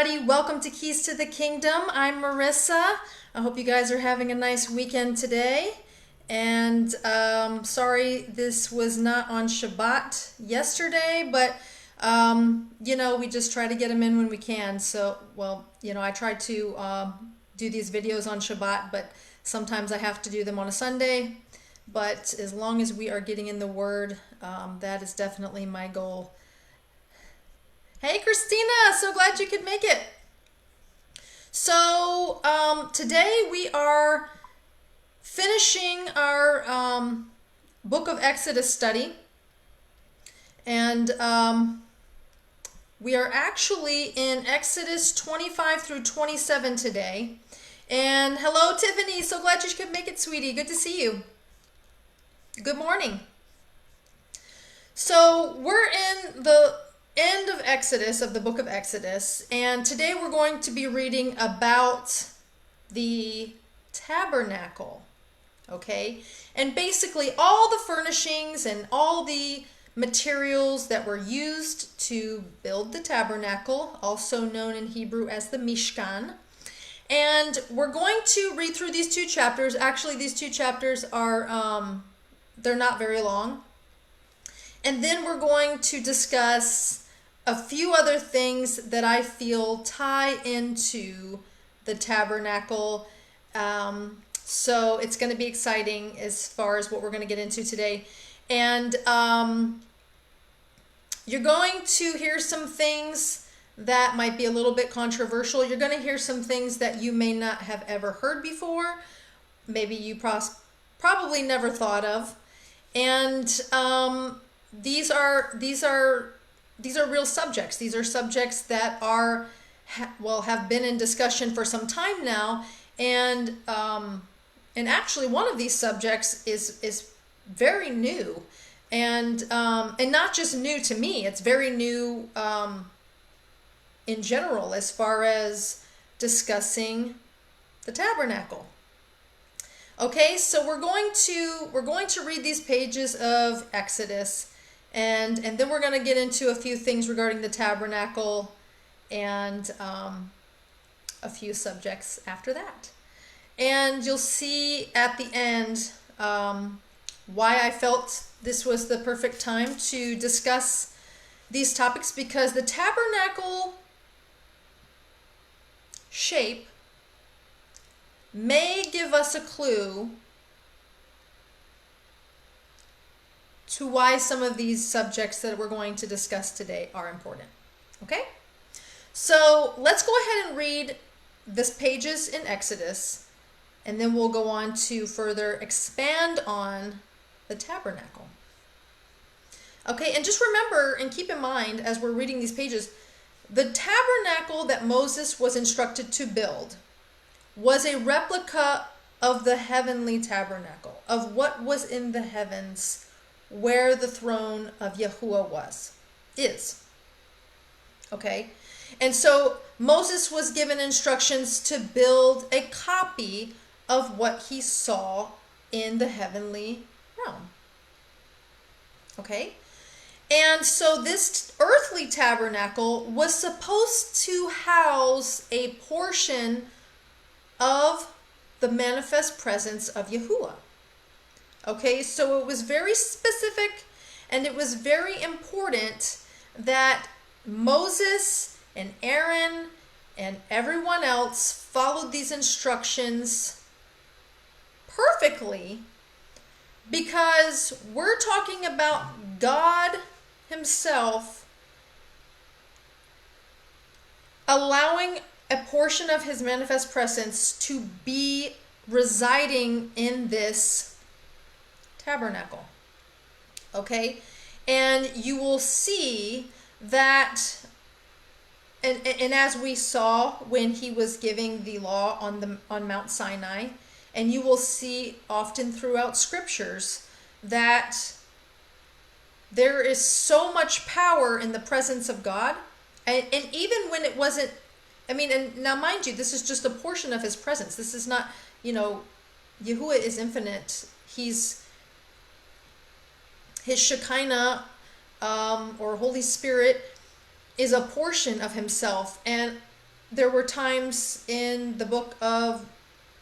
everybody. Welcome to Keys to the Kingdom. I'm Marissa. I hope you guys are having a nice weekend today. And sorry this was not on Shabbat yesterday, but we just try to get them in when we can. So, I try to do these videos on Shabbat, but sometimes I have to do them on a Sunday. But as long as we are getting in the Word, that is definitely my goal. Hey, Christina, so glad you could make it. So today we are finishing our Book of Exodus study. And we are actually in Exodus 25 through 27 today. And hello, Tiffany, so glad you could make it, sweetie. Good to see you. Good morning. So we're in the end of Exodus, of the book of Exodus, and today we're going to be reading about the tabernacle, okay? And basically all the furnishings and all the materials that were used to build the tabernacle, also known in Hebrew as the Mishkan. And we're going to read through these two chapters. Actually, these two chapters are, they're not very long. And then we're going to discuss a few other things that I feel tie into the tabernacle. So it's going to be exciting as far as what we're going to get into today. And you're going to hear some things that might be a little bit controversial. You're going to hear some things that you may not have ever heard before. Maybe you probably never thought of. And these are real subjects. These are subjects that have been in discussion for some time now, and actually one of these subjects is very new, and not just new to me. It's very new in general as far as discussing the tabernacle. Okay, so we're going to read these pages of Exodus. And then we're going to get into a few things regarding the tabernacle and a few subjects after that. And you'll see at the end why I felt this was the perfect time to discuss these topics, because the tabernacle shape may give us a clue to why some of these subjects that we're going to discuss today are important. Okay? So let's go ahead and read this pages in Exodus, and then we'll go on to further expand on the tabernacle. Okay, and just remember and keep in mind as we're reading these pages, the tabernacle that Moses was instructed to build was a replica of the heavenly tabernacle, of what was in the heavens, where the throne of Yahuwah is. Okay? And so Moses was given instructions to build a copy of what he saw in the heavenly realm. Okay? And so this earthly tabernacle was supposed to house a portion of the manifest presence of Yahuwah. Okay, so it was very specific, and it was very important that Moses and Aaron and everyone else followed these instructions perfectly, because we're talking about God Himself allowing a portion of His manifest presence to be residing in this tabernacle. Okay, and you will see that, and as we saw when he was giving the law on Mount Sinai, and you will see often throughout scriptures that there is so much power in the presence of God, and even when it wasn't, and now mind you, this is just a portion of His presence. This is not, Yahuwah is infinite. His Shekinah, or Holy Spirit, is a portion of Himself. And there were times in the book of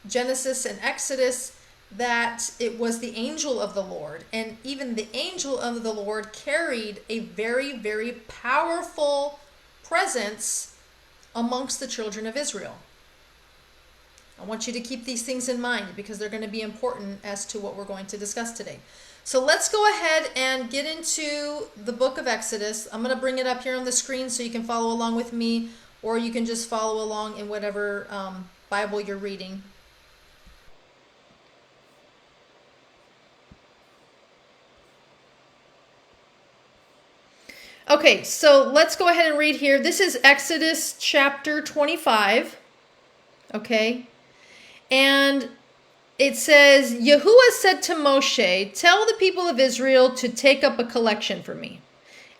Genesis and Exodus that it was the angel of the Lord. And even the angel of the Lord carried a very, very powerful presence amongst the children of Israel. I want you to keep these things in mind because they're going to be important as to what we're going to discuss today. So let's go ahead and get into the book of Exodus. I'm going to bring it up here on the screen so you can follow along with me, or you can just follow along in whatever Bible you're reading. Okay, so let's go ahead and read here. This is Exodus chapter 25. Okay. And it says, Yahuwah said to Moshe, tell the people of Israel to take up a collection for me.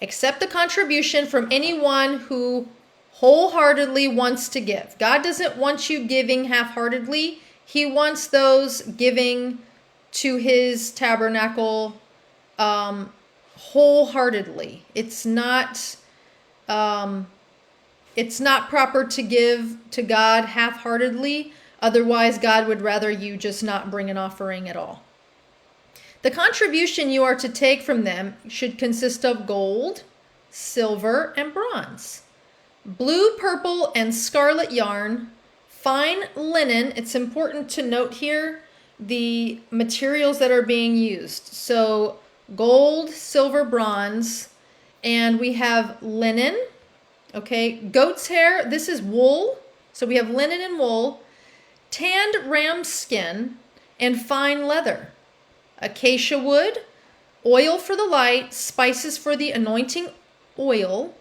Accept a contribution from anyone who wholeheartedly wants to give. God doesn't want you giving half-heartedly. He wants those giving to his tabernacle wholeheartedly. It's not proper to give to God half-heartedly. Otherwise, God would rather you just not bring an offering at all. The contribution you are to take from them should consist of gold, silver, and bronze, blue, purple, and scarlet yarn, fine linen. It's important to note here the materials that are being used. So gold, silver, bronze, and we have linen, okay, goat's hair. This is wool. So we have linen and wool, tanned ram skin, and fine leather, acacia wood, oil for the light, spices for the anointing oil,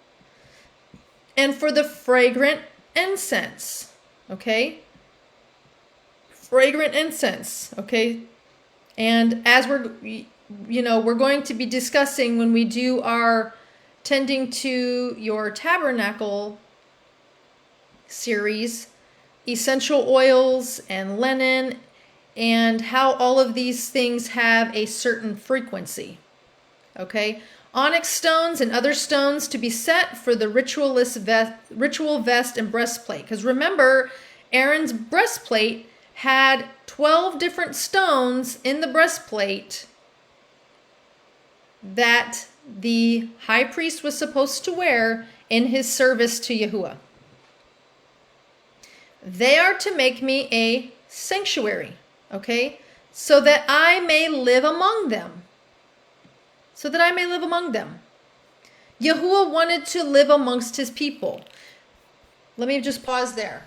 and for the fragrant incense, okay? Fragrant incense, okay? And as we're going to be discussing when we do our tending to your tabernacle series, essential oils and linen, and how all of these things have a certain frequency. Okay? Onyx stones and other stones to be set for the ritual vest and breastplate. Because remember, Aaron's breastplate had 12 different stones in the breastplate that the high priest was supposed to wear in his service to Yahuwah. They are to make me a sanctuary, okay? So that I may live among them. So that I may live among them. Yahuwah wanted to live amongst his people. Let me just pause there.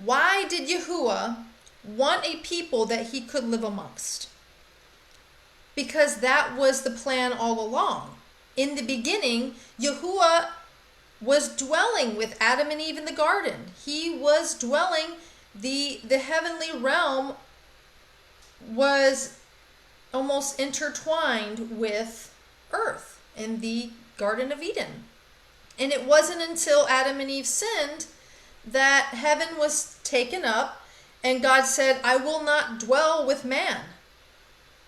Why did Yahuwah want a people that he could live amongst? Because that was the plan all along. In the beginning, Yahuwah was dwelling with Adam and Eve in the garden. He was dwelling, the heavenly realm was almost intertwined with earth in the Garden of Eden. And it wasn't until Adam and Eve sinned that heaven was taken up and God said, I will not dwell with man.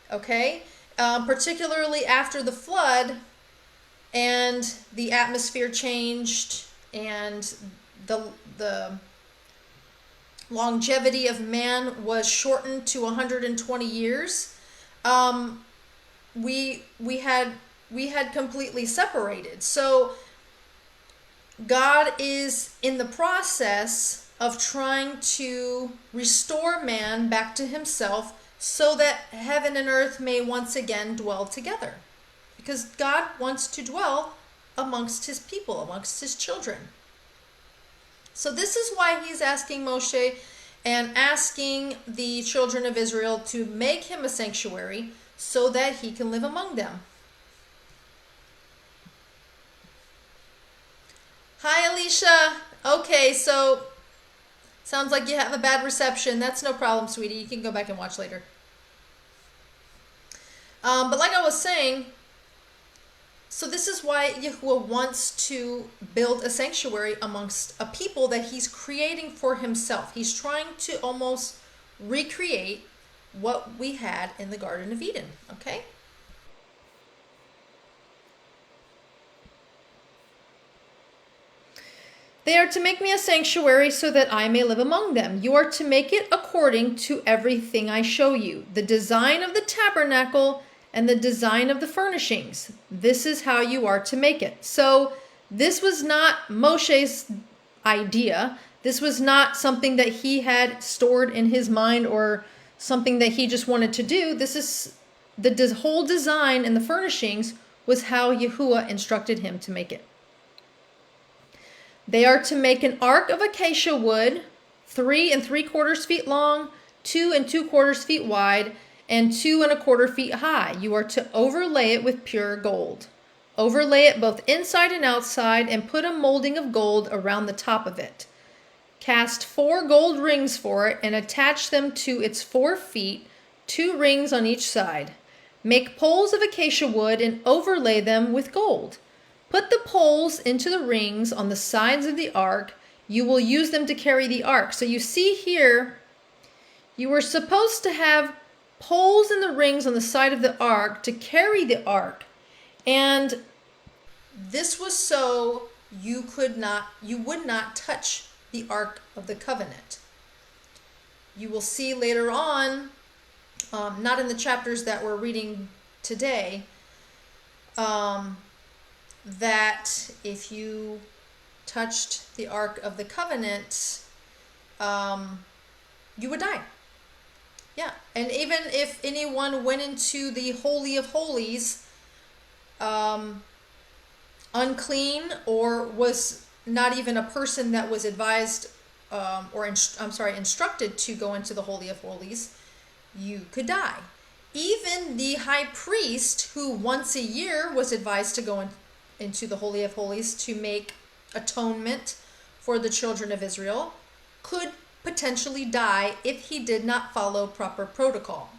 Okay? Particularly after the flood, and the atmosphere changed, and the longevity of man was shortened to 120 years. We had completely separated. So God is in the process of trying to restore man back to himself so that heaven and earth may once again dwell together. Because God wants to dwell amongst his people, amongst his children. So this is why he's asking Moshe and asking the children of Israel to make him a sanctuary so that he can live among them. Hi, Alicia. Okay, so sounds like you have a bad reception. That's no problem, sweetie. You can go back and watch later. But like I was saying, so this is why Yahuwah wants to build a sanctuary amongst a people that he's creating for himself. He's trying to almost recreate what we had in the Garden of Eden, okay? They are to make me a sanctuary so that I may live among them. You are to make it according to everything I show you. The design of the tabernacle and the design of the furnishings. This is how you are to make it. So this was not Moshe's idea. This was not something that he had stored in his mind or something that he just wanted to do. This is the whole design and the furnishings was how Yahuwah instructed him to make it. They are to make an ark of acacia wood, 3 3/4 feet long, 2 2/4 feet wide, and 2 1/4 feet high. You are to overlay it with pure gold. Overlay it both inside and outside, and put a molding of gold around the top of it. Cast 4 gold rings for it, and attach them to its 4 feet, 2 rings on each side. Make poles of acacia wood, and overlay them with gold. Put the poles into the rings on the sides of the ark. You will use them to carry the ark. So you see here, you were supposed to have poles in the rings on the side of the ark to carry the ark. And this was so you would not touch the Ark of the Covenant. You will see later on, not in the chapters that we're reading today, that if you touched the Ark of the Covenant, you would die. Yeah, and even if anyone went into the Holy of Holies, unclean, or was not even a person that was advised instructed to go into the Holy of Holies, you could die. Even the high priest, who once a year was advised to go into the Holy of Holies to make atonement for the children of Israel, could potentially die if he did not follow proper protocol.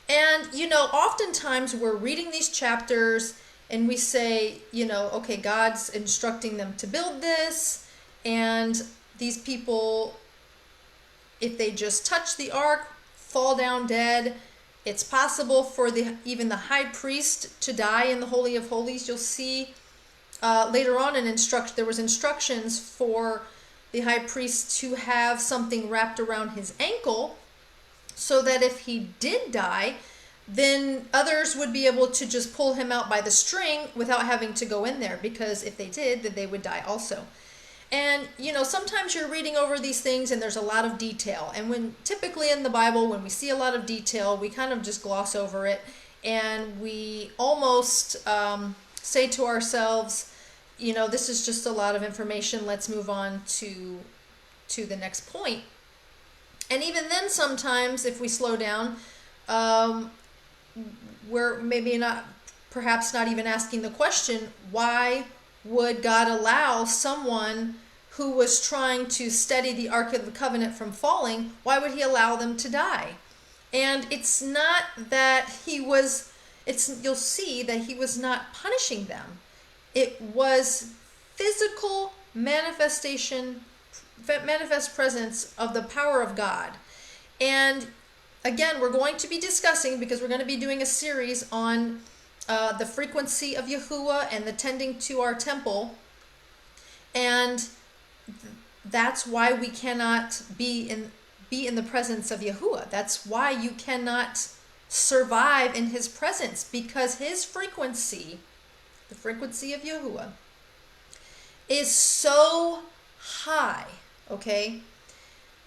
And, oftentimes we're reading these chapters and we say, okay, God's instructing them to build this, and these people, if they just touch the ark, fall down dead. It's possible for even the high priest to die in the Holy of Holies. You'll see later on there was instructions for the high priest to have something wrapped around his ankle, so that if he did die, then others would be able to just pull him out by the string without having to go in there, because if they did, then they would die also. And, sometimes you're reading over these things and there's a lot of detail. And typically in the Bible, when we see a lot of detail, we kind of just gloss over it. And we almost say to ourselves, this is just a lot of information. Let's move on to the next point. And even then, sometimes if we slow down, we're perhaps not even asking the question, why would God allow someone who was trying to steady the Ark of the Covenant from falling, why would he allow them to die? And it's not that you'll see that he was not punishing them. It was physical manifest presence of the power of God. And again, we're going to be discussing, because we're going to be doing a series on the frequency of Yahuwah and the tending to our temple. And that's why we cannot be in the presence of Yahuwah. That's why you cannot survive in his presence, because his frequency, the frequency of Yahuwah, is so high, okay?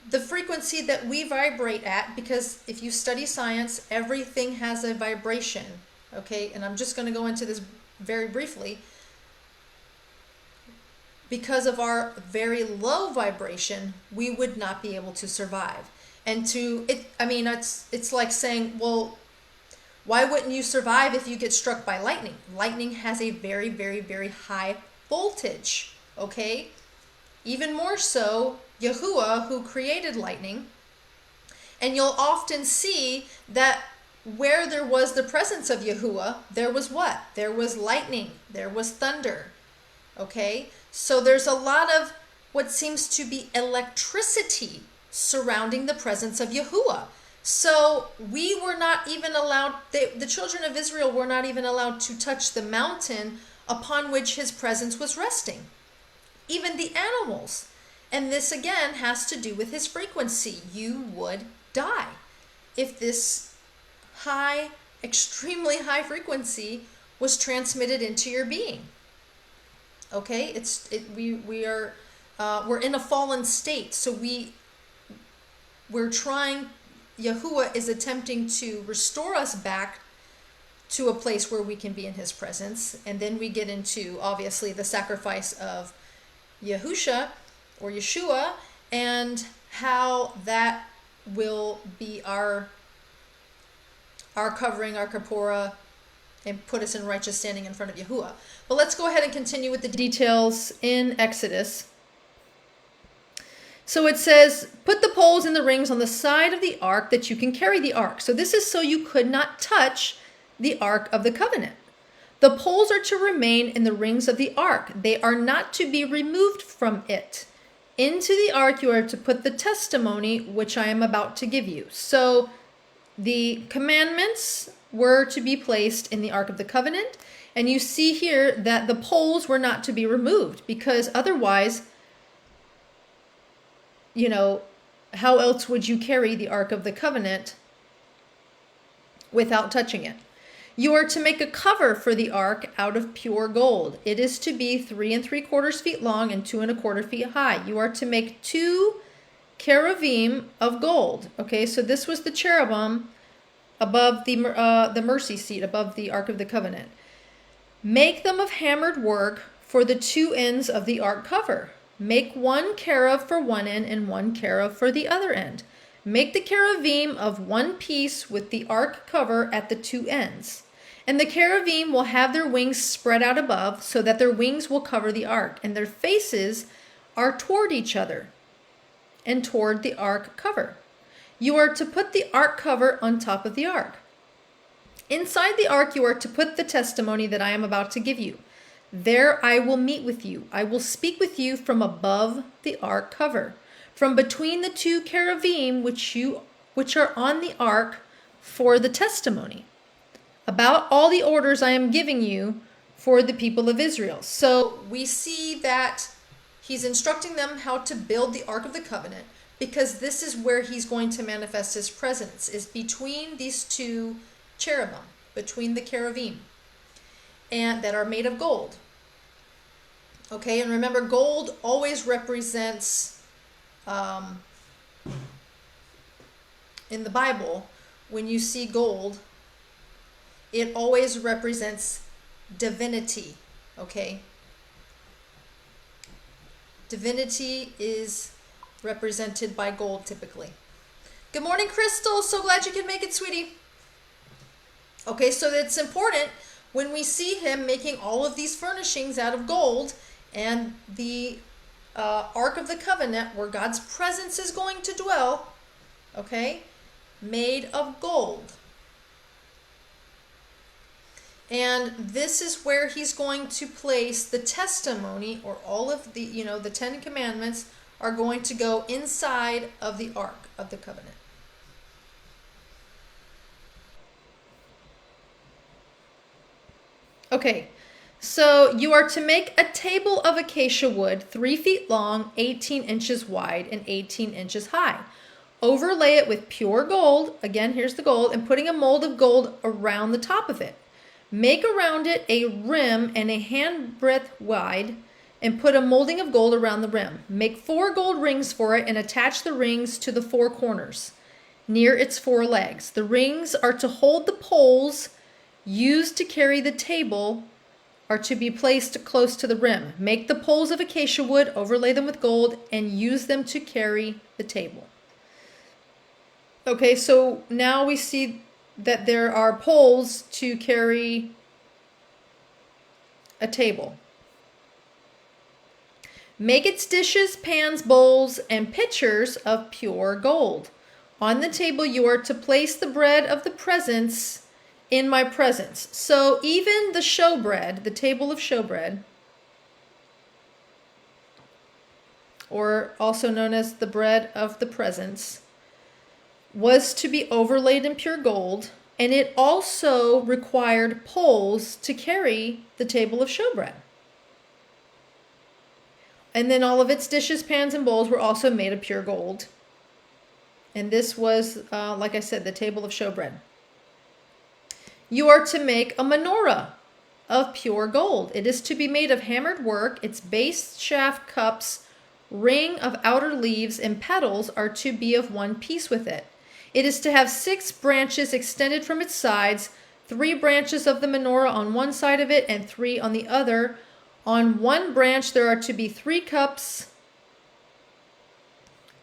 The frequency that we vibrate at, because if you study science, everything has a vibration, okay? And I'm just going to go into this very briefly. Because of our very low vibration, we would not be able to survive. And it's like saying, well, why wouldn't you survive if you get struck by lightning? Lightning has a very, very, very high voltage, okay? Even more so, Yahuwah, who created lightning. And you'll often see that where there was the presence of Yahuwah, there was what? There was lightning. There was thunder. Okay? So there's a lot of what seems to be electricity surrounding the presence of Yahuwah. So we were not even allowed, the children of Israel were not even allowed to touch the mountain upon which his presence was resting. even the animals. And this again has to do with his frequency. You would die if this high, extremely high frequency was transmitted into your being. Okay, we're in a fallen state, so we're trying. Yahuwah is attempting to restore us back to a place where we can be in his presence, and then we get into obviously the sacrifice of Yahusha or Yeshua, and how that will be our covering, our kapora, and put us in righteous standing in front of Yahuwah. But let's go ahead and continue with the details in Exodus. So it says, put the poles and the rings on the side of the ark that you can carry the ark. So this is so you could not touch the ark of the covenant. The poles are to remain in the rings of the ark. They are not to be removed from it. Into the ark you are to put the testimony which I am about to give you. So the commandments were to be placed in the Ark of the Covenant. And you see here that the poles were not to be removed, because otherwise, how else would you carry the Ark of the Covenant without touching it? You are to make a cover for the ark out of pure gold. It is to be 3 3/4 feet long and 2 1/4 feet high. You are to make 2 cherubim of gold. Okay, so this was the cherubim above the mercy seat, above the Ark of the Covenant. Make them of hammered work for the 2 ends of the ark cover. Make 1 cherub for one end and 1 cherub for the other end. Make the cherubim of one piece with the ark cover at the 2 ends. And the cherubim will have their wings spread out above, so that their wings will cover the ark, and their faces are toward each other and toward the ark cover. You are to put the ark cover on top of the ark. Inside the ark you are to put the testimony that I am about to give you. There I will meet with you. I will speak with you from above the ark cover, from between the 2 cherubim which are on the ark for the testimony, about all the orders I am giving you for the people of Israel. So we see that he's instructing them how to build the Ark of the Covenant, because this is where he's going to manifest his presence, is between these 2 cherubim, between the cherubim, and that are made of gold. Okay, and remember, gold always represents, in the Bible, when you see gold, it always represents divinity, okay? Divinity is represented by gold typically. Good morning, Crystal. So glad you could make it, sweetie. Okay, so it's important when we see him making all of these furnishings out of gold, and the Ark of the Covenant, where God's presence is going to dwell, okay, made of gold. And this is where he's going to place the testimony, or all of the, the 10 commandments are going to go inside of the Ark of the Covenant. Okay, so you are to make a table of acacia wood, 3 feet long, 18 inches wide, and 18 inches high. Overlay it with pure gold, again, here's the gold, and putting a mold of gold around the top of it. Make around it a rim and a handbreadth wide, and put a molding of gold around the rim. Make 4 gold rings for it, and attach the rings to the 4 corners, near its 4 legs. The rings are to hold the poles used to carry the table, are to be placed close to the rim. Make the poles of acacia wood, overlay them with gold, and use them to carry the table. Okay, so now we see that there are poles to carry a table. Make its dishes, pans, bowls, and pitchers of pure gold. On the table you are to place the bread of the presence in my presence. So even the showbread, the table of showbread, or also known as the bread of the presence, was to be overlaid in pure gold, and it also required poles to carry the table of showbread. And then all of its dishes, pans, and bowls were also made of pure gold. And this was, like I said, the table of showbread. You are to make a menorah of pure gold. It is to be made of hammered work. Its base, shaft, cups, ring of outer leaves, and petals are to be of one piece with it. It is to have 6 branches extended from its sides, 3 branches of the menorah on one side of it and 3 on the other. On one branch there are to be 3 cups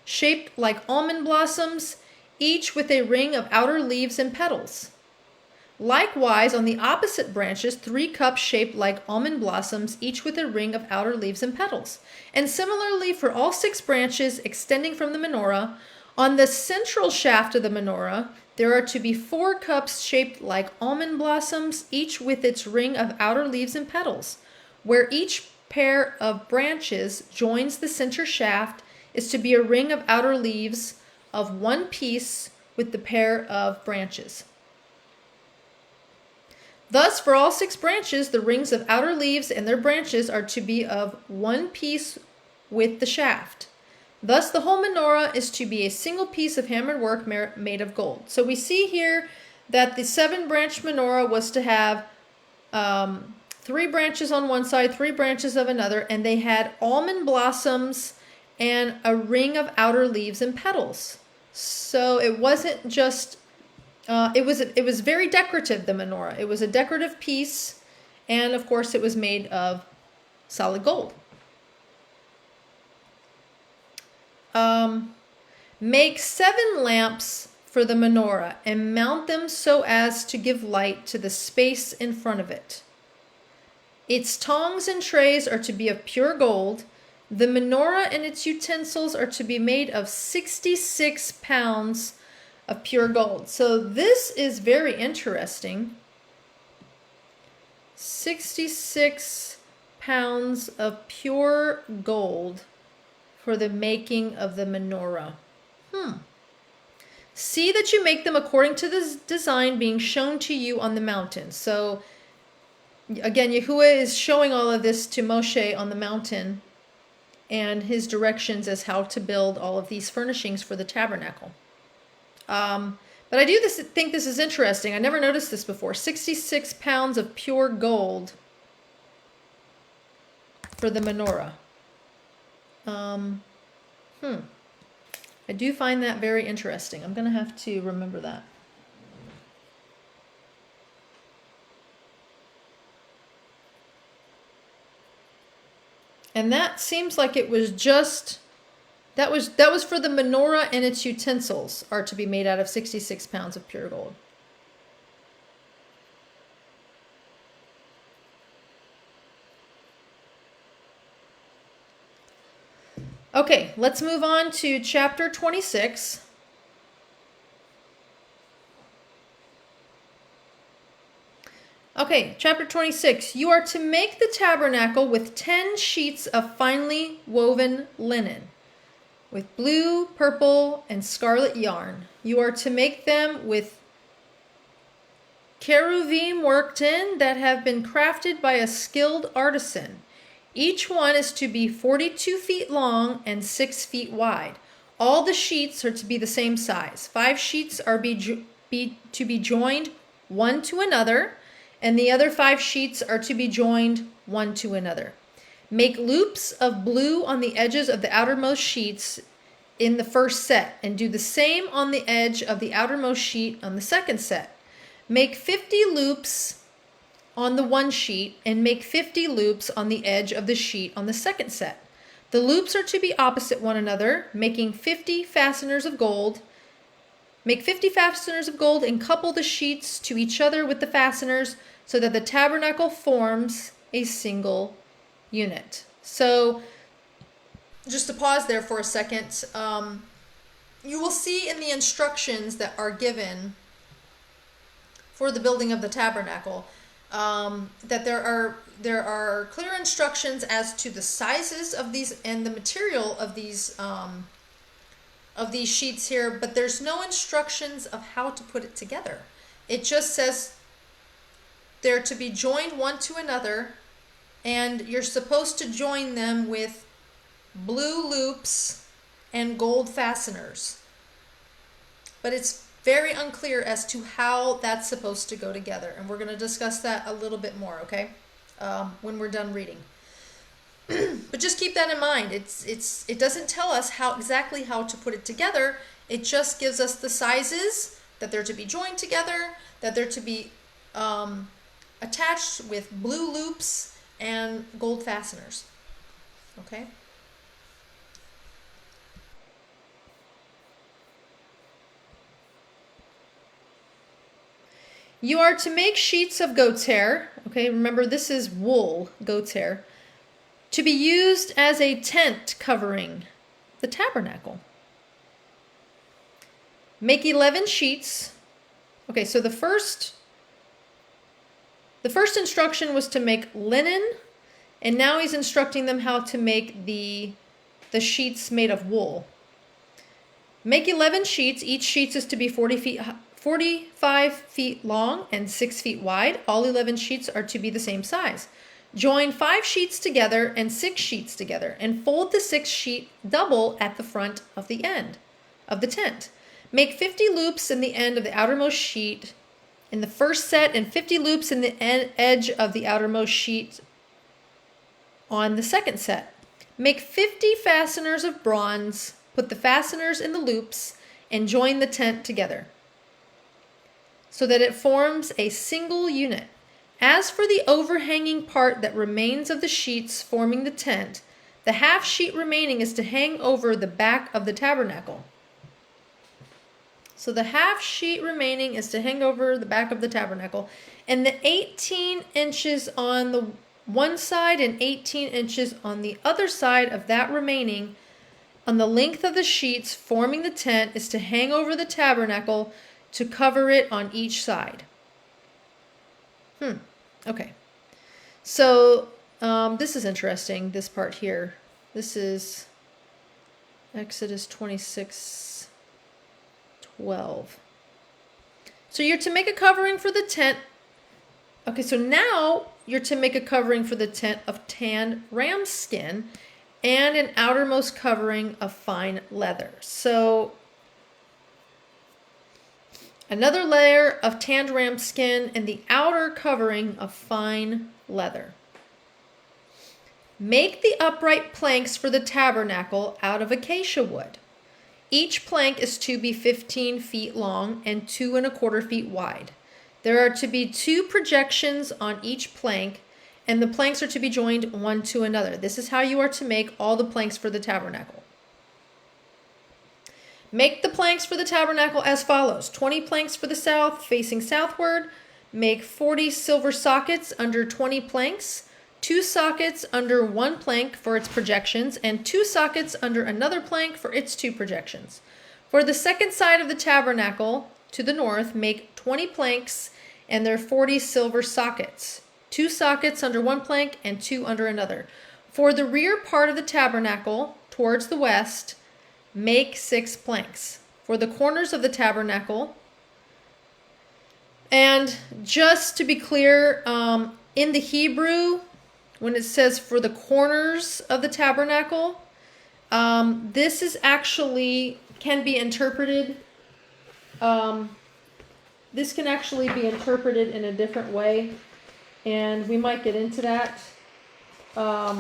shaped like almond blossoms, each with a ring of outer leaves and petals. Likewise, on the opposite branches, 3 cups shaped like almond blossoms, each with a ring of outer leaves and petals. And similarly for all 6 branches extending from the menorah, on the central shaft of the menorah, there are to be 4 cups shaped like almond blossoms, each with its ring of outer leaves and petals. Where each pair of branches joins the center shaft is to be a ring of outer leaves of one piece with the pair of branches. Thus, for all 6 branches, the rings of outer leaves and their branches are to be of one piece with the shaft. Thus, the whole menorah is to be a single piece of hammered work made of gold. So we see here that the 7-branch menorah was to have 3 branches on one side, 3 branches of another, and they had almond blossoms and a ring of outer leaves and petals. So it wasn't just, it was very decorative, the menorah. It was a decorative piece, and of course it was made of solid gold. Make 7 lamps for the menorah and mount them so as to give light to the space in front of it. Its tongs and trays are to be of pure gold. The menorah and its utensils are to be made of 66 pounds of pure gold. So this is very interesting. 66 pounds of pure gold for the making of the menorah. See that you make them according to the design being shown to you on the mountain. So again, Yahuwah is showing all of this to Moshe on the mountain and his directions as how to build all of these furnishings for the tabernacle. But I do think this is interesting. I never noticed this before. 66 pounds of pure gold for the menorah. I do find that very interesting. I'm going to have to remember that. And that seems like it was just, that was for the menorah, and its utensils are to be made out of 66 pounds of pure gold. Okay, let's move on to chapter 26. Okay, chapter 26. You are to make the tabernacle with 10 sheets of finely woven linen, with blue, purple, and scarlet yarn. You are to make them with cherubim worked in that have been crafted by a skilled artisan. Each one is to be 42 feet long and 6 feet wide. All the sheets are to be the same size. 5 sheets are to be joined one to another, and the other 5 sheets are to be joined one to another. Make loops of blue on the edges of the outermost sheets in the first set, and do the same on the edge of the outermost sheet on the second set. Make 50 loops on the one sheet, and make 50 loops on the edge of the sheet on the second set. The loops are to be opposite one another, making 50 fasteners of gold. Make 50 fasteners of gold and couple the sheets to each other with the fasteners so that the tabernacle forms a single unit. So, just to pause there for a second, you will see in the instructions that are given for the building of the tabernacle that there are clear instructions as to the sizes of these and the material of these sheets here, but there's no instructions of how to put it together. It just says they're to be joined one to another, and you're supposed to join them with blue loops, and gold fasteners. But it's very unclear as to how that's supposed to go together. And we're going to discuss that a little bit more, okay? When we're done reading. But just keep that in mind. It doesn't tell us exactly how to put it together. It just gives us the sizes, that they're to be joined together, that they're to be attached with blue loops and gold fasteners. Okay? You are to make sheets of goat's hair. Okay, remember this is wool, goat's hair, to be used as a tent covering the tabernacle. Make 11 sheets. Okay, so the first instruction was to make linen, and now he's instructing them how to make the sheets made of wool. Make 11 sheets. Each sheet is to be 45 feet long and 6 feet wide. All 11 sheets are to be the same size. Join 5 sheets together and 6 sheets together, and fold the 6th sheet double at the front of the end of the tent. Make 50 loops in the end of the outermost sheet in the first set, and 50 loops in the edge of the outermost sheet on the second set. Make 50 fasteners of bronze, put the fasteners in the loops, and join the tent together so that it forms a single unit. As for the overhanging part that remains of the sheets forming the tent, the half sheet remaining is to hang over the back of the tabernacle. So the half sheet remaining is to hang over the back of the tabernacle, and the 18 inches on the one side and 18 inches on the other side of that remaining on the length of the sheets forming the tent is to hang over the tabernacle to cover it on each side. Okay. So this is interesting, this part here. This is Exodus 26:12. So you're to make a covering for the tent. Okay, so now you're to make a covering for the tent of tanned ram skin and an outermost covering of fine leather. So another layer of tanned ram skin and the outer covering of fine leather. Make the upright planks for the tabernacle out of acacia wood. Each plank is to be 15 feet long and 2¼ feet wide. There are to be 2 projections on each plank, and the planks are to be joined one to another. This is how you are to make all the planks for the tabernacle. Make the planks for the tabernacle as follows. 20 planks for the south, facing southward. Make 40 silver sockets under 20 planks. 2 sockets under one plank for its projections, and 2 sockets under another plank for its 2 projections. For the second side of the tabernacle, to the north, make 20 planks and their 40 silver sockets. 2 sockets under one plank and 2 under another. For the rear part of the tabernacle, towards the west, make 6 planks. For the corners of the tabernacle, and just to be clear, in the Hebrew, when it says for the corners of the tabernacle, this is actually, can be interpreted, this can actually be interpreted in a different way, and we might get into that. Let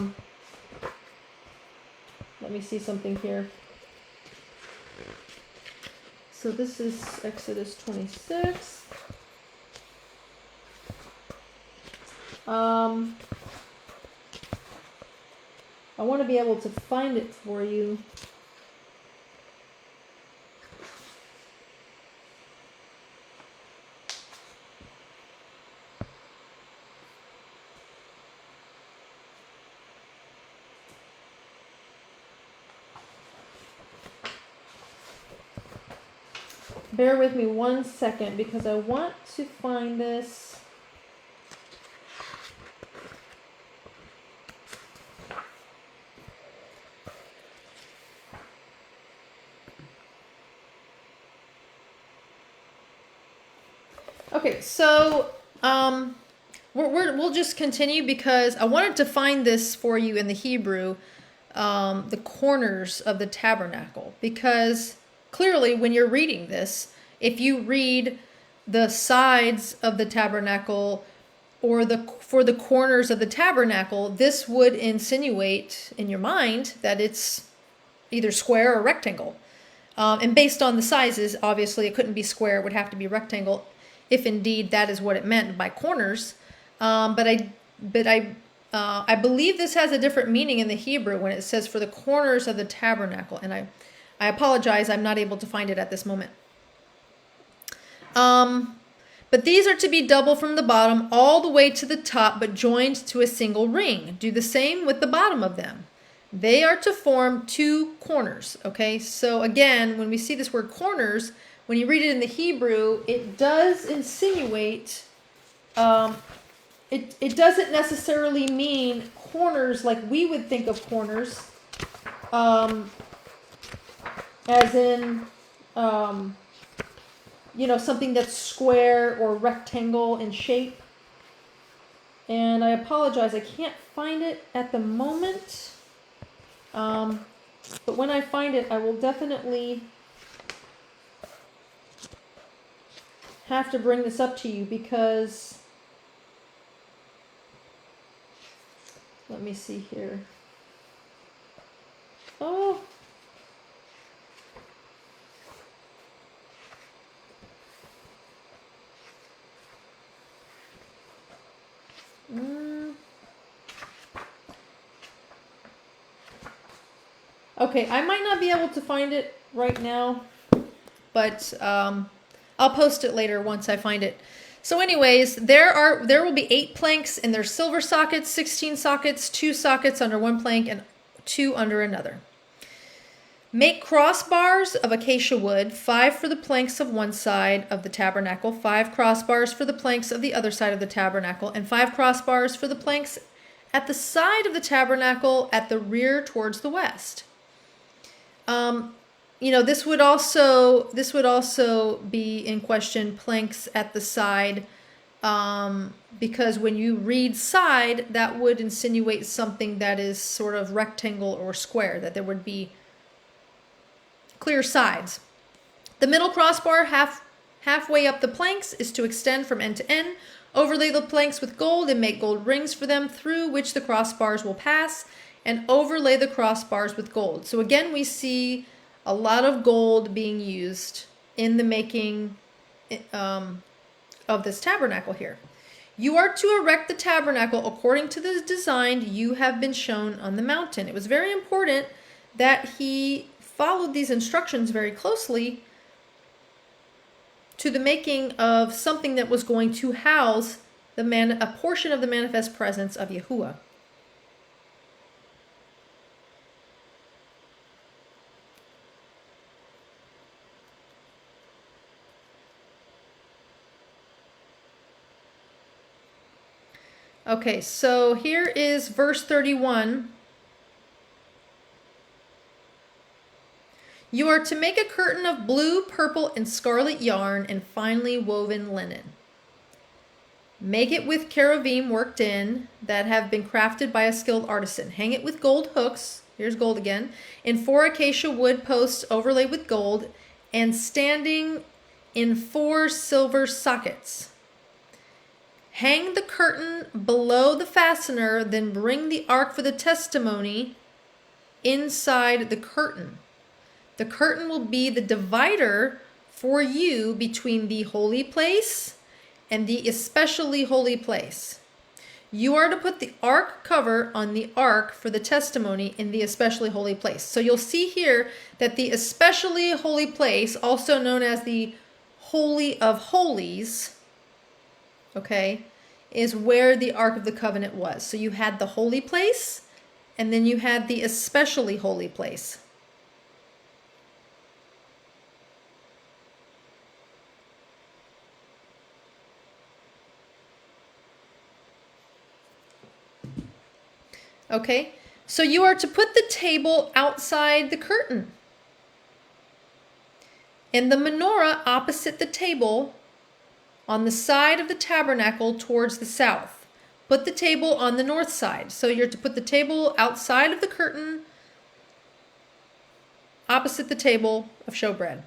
me see something here. So this is Exodus 26. I want to be able to find it for you. Bear with me 1 second because I want to find this. Okay, so we'll just continue because I wanted to find this for you in the Hebrew the corners of the tabernacle, because clearly when you're reading this, if you read the sides of the tabernacle or for the corners of the tabernacle, this would insinuate in your mind that it's either square or rectangle. And based on the sizes, obviously it couldn't be square, it would have to be rectangle, if indeed that is what it meant by corners. But I believe this has a different meaning in the Hebrew when it says for the corners of the tabernacle. And I apologize, I'm not able to find it at this moment. But these are to be double from the bottom all the way to the top, but joined to a single ring. Do the same with the bottom of them. They are to form two corners. Okay, so again, when we see this word corners, when you read it in the Hebrew, it does insinuate, it doesn't necessarily mean corners like we would think of corners, as in, something that's square or rectangle in shape. And I apologize, I can't find it at the moment. But when I find it, I will definitely have to bring this up to you, because let me see here. Oh. Okay, I might not be able to find it right now, but I'll post it later once I find it. So anyways, there will be 8 planks, and there's silver sockets, 16 sockets, 2 sockets under one plank and 2 under another. Make crossbars of acacia wood, 5 for the planks of one side of the tabernacle, 5 crossbars for the planks of the other side of the tabernacle, and 5 crossbars for the planks at the side of the tabernacle at the rear towards the west. This would also be in question, planks at the side, because when you read side, that would insinuate something that is sort of rectangle or square, that there would be clear sides. The middle crossbar halfway up the planks is to extend from end to end. Overlay the planks with gold and make gold rings for them through which the crossbars will pass, and overlay the crossbars with gold. So again, we see a lot of gold being used in the making of this tabernacle here. You are to erect the tabernacle according to the design you have been shown on the mountain. It was very important that he followed these instructions very closely to the making of something that was going to house a portion of the manifest presence of Yahuwah. Okay, so here is verse 31. You are to make a curtain of blue, purple, and scarlet yarn and finely woven linen. Make it with cherubim worked in that have been crafted by a skilled artisan. Hang it with gold hooks. Here's gold again. In 4 acacia wood posts overlaid with gold and standing in 4 silver sockets. Hang the curtain below the fastener, then bring the ark for the testimony inside the curtain. The curtain will be the divider for you between the holy place and the especially holy place. You are to put the ark cover on the ark for the testimony in the especially holy place. So you'll see here that the especially holy place, also known as the Holy of Holies, okay, is where the Ark of the Covenant was. So you had the holy place, and then you had the especially holy place. Okay, so you are to put the table outside the curtain, and the menorah opposite the table on the side of the tabernacle towards the south. Put the table on the north side. So you're to put the table outside of the curtain opposite the table of showbread.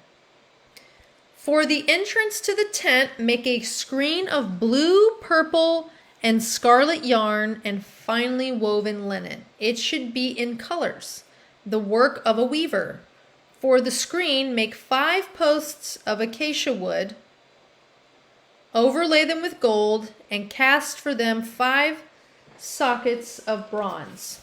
For the entrance to the tent, make a screen of blue, purple, and scarlet yarn and finely woven linen. It should be in colors, the work of a weaver. For the screen, make 5 posts of acacia wood, overlay them with gold, and cast for them 5 sockets of bronze.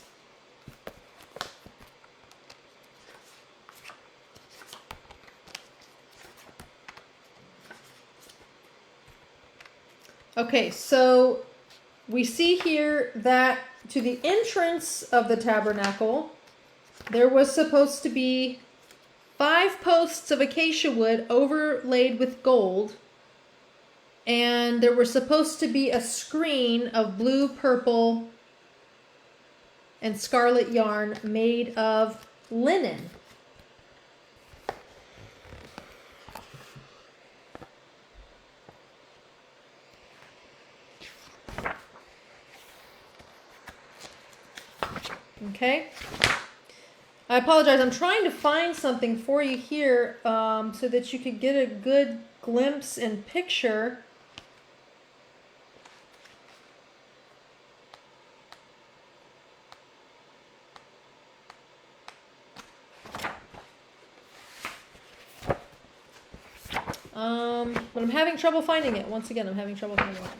Okay, so we see here that to the entrance of the tabernacle, there was supposed to be 5 posts of acacia wood overlaid with gold, and there was supposed to be a screen of blue, purple, and scarlet yarn made of linen. Okay, I apologize. I'm trying to find something for you here so that you could get a good glimpse and picture. But I'm having trouble finding it. Once again, I'm having trouble finding it.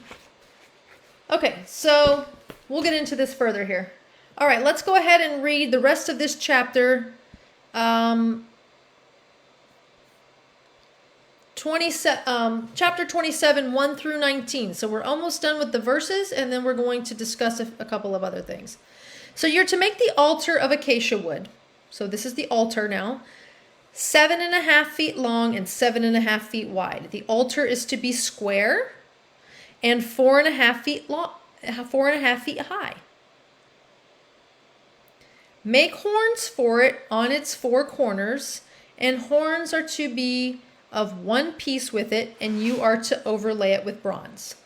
Okay, so we'll get into this further here. All right, let's go ahead and read the rest of this chapter. Chapter 27, 1 through 19. So we're almost done with the verses, and then we're going to discuss a couple of other things. So you're to make the altar of acacia wood. So this is the altar now. 7.5 feet long and 7.5 feet wide. The altar is to be square and 4.5 feet long, 4.5 feet high. Make horns for it on its 4 corners, and horns are to be of one piece with it, and you are to overlay it with bronze.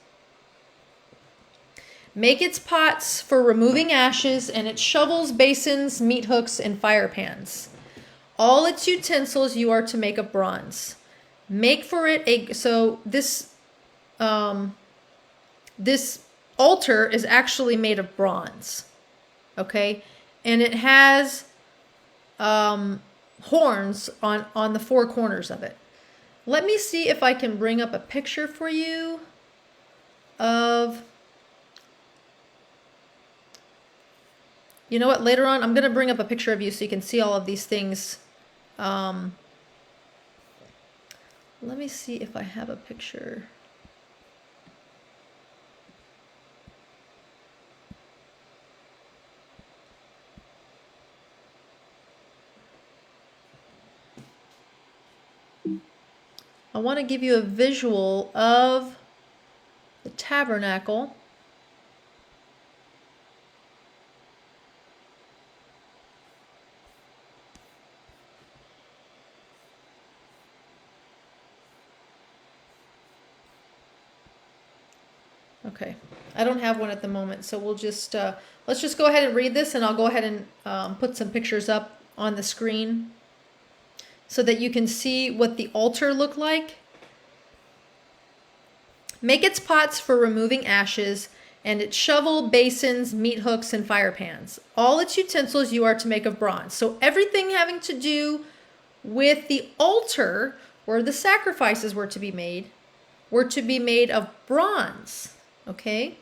Make its pots for removing ashes, and its shovels, basins, meat hooks, and fire pans. All its utensils you are to make of bronze. Make for it this altar is actually made of bronze. Okay? And it has horns on the 4 corners of it. Let me see if I can bring up a picture for you of... You know what? Later on, I'm going to bring up a picture of you so you can see all of these things. Let me see if I have a picture. I want to give you a visual of the tabernacle. Okay, I don't have one at the moment, so we'll just let's just go ahead and read this, and I'll go ahead and put some pictures up on the screen so that you can see what the altar looked like. Make its pots for removing ashes, and its shovel, basins, meat hooks, and fire pans. All its utensils you are to make of bronze. So everything having to do with the altar where the sacrifices were to be made of bronze. Okay?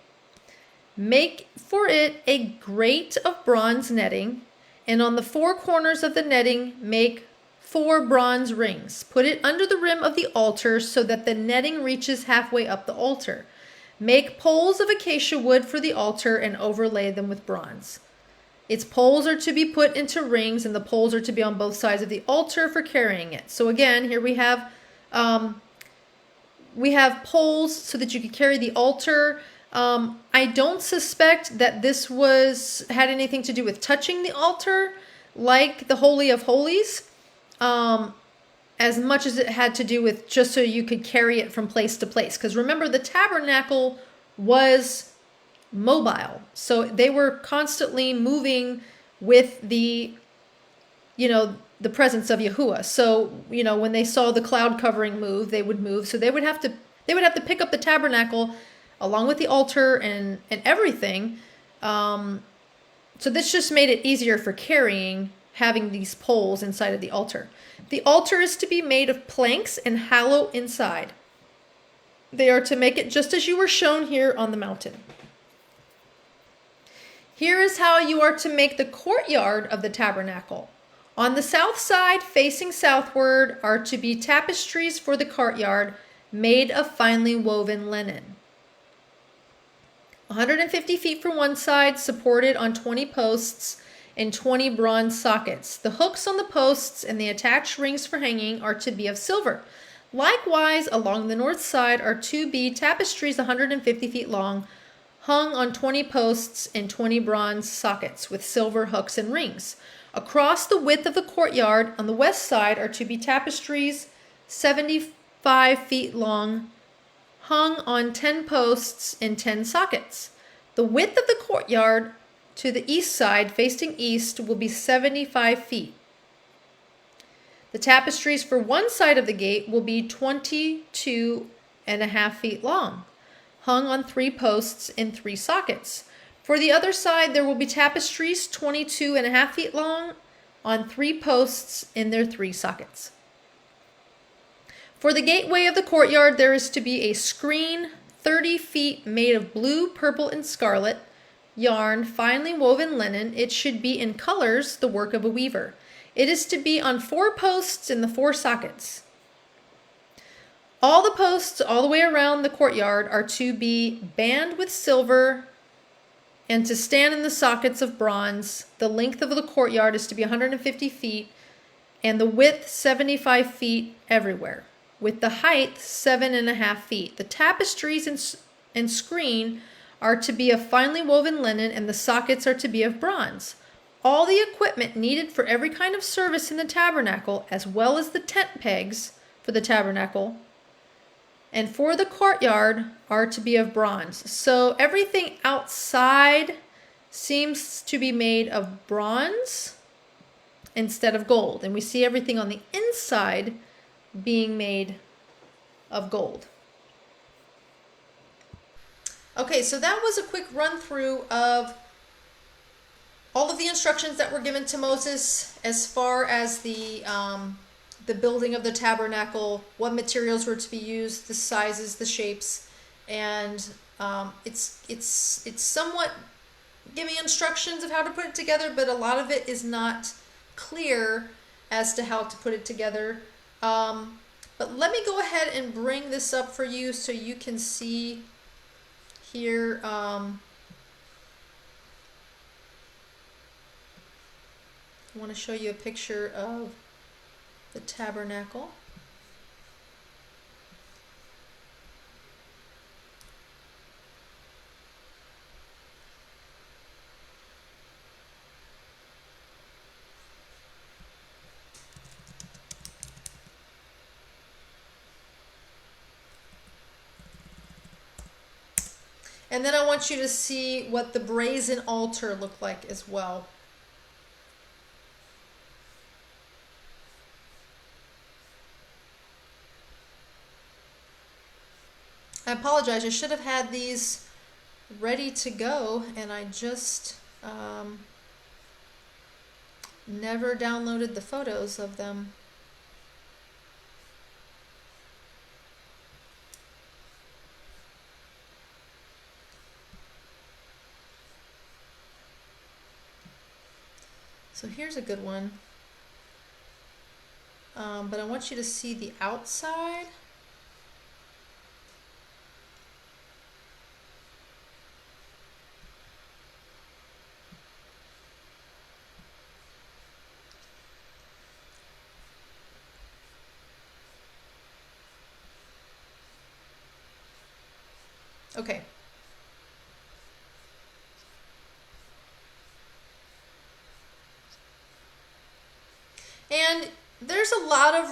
Make for it a grate of bronze netting, and on the 4 corners of the netting make 4 bronze rings. Put it under the rim of the altar so that the netting reaches halfway up the altar. Make poles of acacia wood for the altar and overlay them with bronze. Its poles are to be put into rings, and the poles are to be on both sides of the altar for carrying it. So again, here we have poles so that you could carry the altar. I don't suspect that this had anything to do with touching the altar, like the Holy of Holies, as much as it had to do with just so you could carry it from place to place. Because remember, the tabernacle was mobile, so they were constantly moving with the the presence of Yahuwah. So, you know, when they saw the cloud covering move, they would move. So they would have to pick up the tabernacle along with the altar and everything. So this just made it easier for carrying, having these poles inside of the altar. The altar is to be made of planks and hollow inside. They are to make it just as you were shown here on the mountain. Here is how you are to make the courtyard of the tabernacle. On the south side, facing southward, are to be tapestries for the courtyard made of finely woven linen. 150 feet from one side, supported on 20 posts and 20 bronze sockets. The hooks on the posts and the attached rings for hanging are to be of silver. Likewise, along the north side are to be tapestries 150 feet long, hung on 20 posts and 20 bronze sockets with silver hooks and rings. Across the width of the courtyard on the west side are to be tapestries 75 feet long, hung on 10 posts and 10 sockets. The width of the courtyard to the east side, facing east, will be 75 feet. The tapestries for one side of the gate will be 22.5 feet long, hung on 3 posts and 3 sockets. For the other side, there will be tapestries 22.5 feet long on 3 posts in their 3 sockets. For the gateway of the courtyard, there is to be a screen 30 feet made of blue, purple, and scarlet yarn, finely woven linen. It should be in colors, the work of a weaver. It is to be on 4 posts in the 4 sockets. All the posts all the way around the courtyard are to be band with silver and to stand in the sockets of bronze. The length of the courtyard is to be 150 feet and the width 75 feet everywhere, with the height 7.5 feet. The tapestries and screen are to be of finely woven linen, and the sockets are to be of bronze. All the equipment needed for every kind of service in the tabernacle, as well as the tent pegs for the tabernacle and for the courtyard, are to be of bronze. So everything outside seems to be made of bronze instead of gold. And we see everything on the inside being made of gold. Okay, so that was a quick run through of all of the instructions that were given to Moses as far as the building of the tabernacle, what materials were to be used, the sizes, the shapes, and it's somewhat giving instructions of how to put it together, but a lot of it is not clear as to how to put it together. But let me go ahead and bring this up for you so you can see here. I want to show you a picture of the tabernacle. And then I want you to see what the brazen altar looked like as well. I apologize, I should have had these ready to go, and I just never downloaded the photos of them. So here's a good one. But I want you to see the outside. Okay. And there's a lot of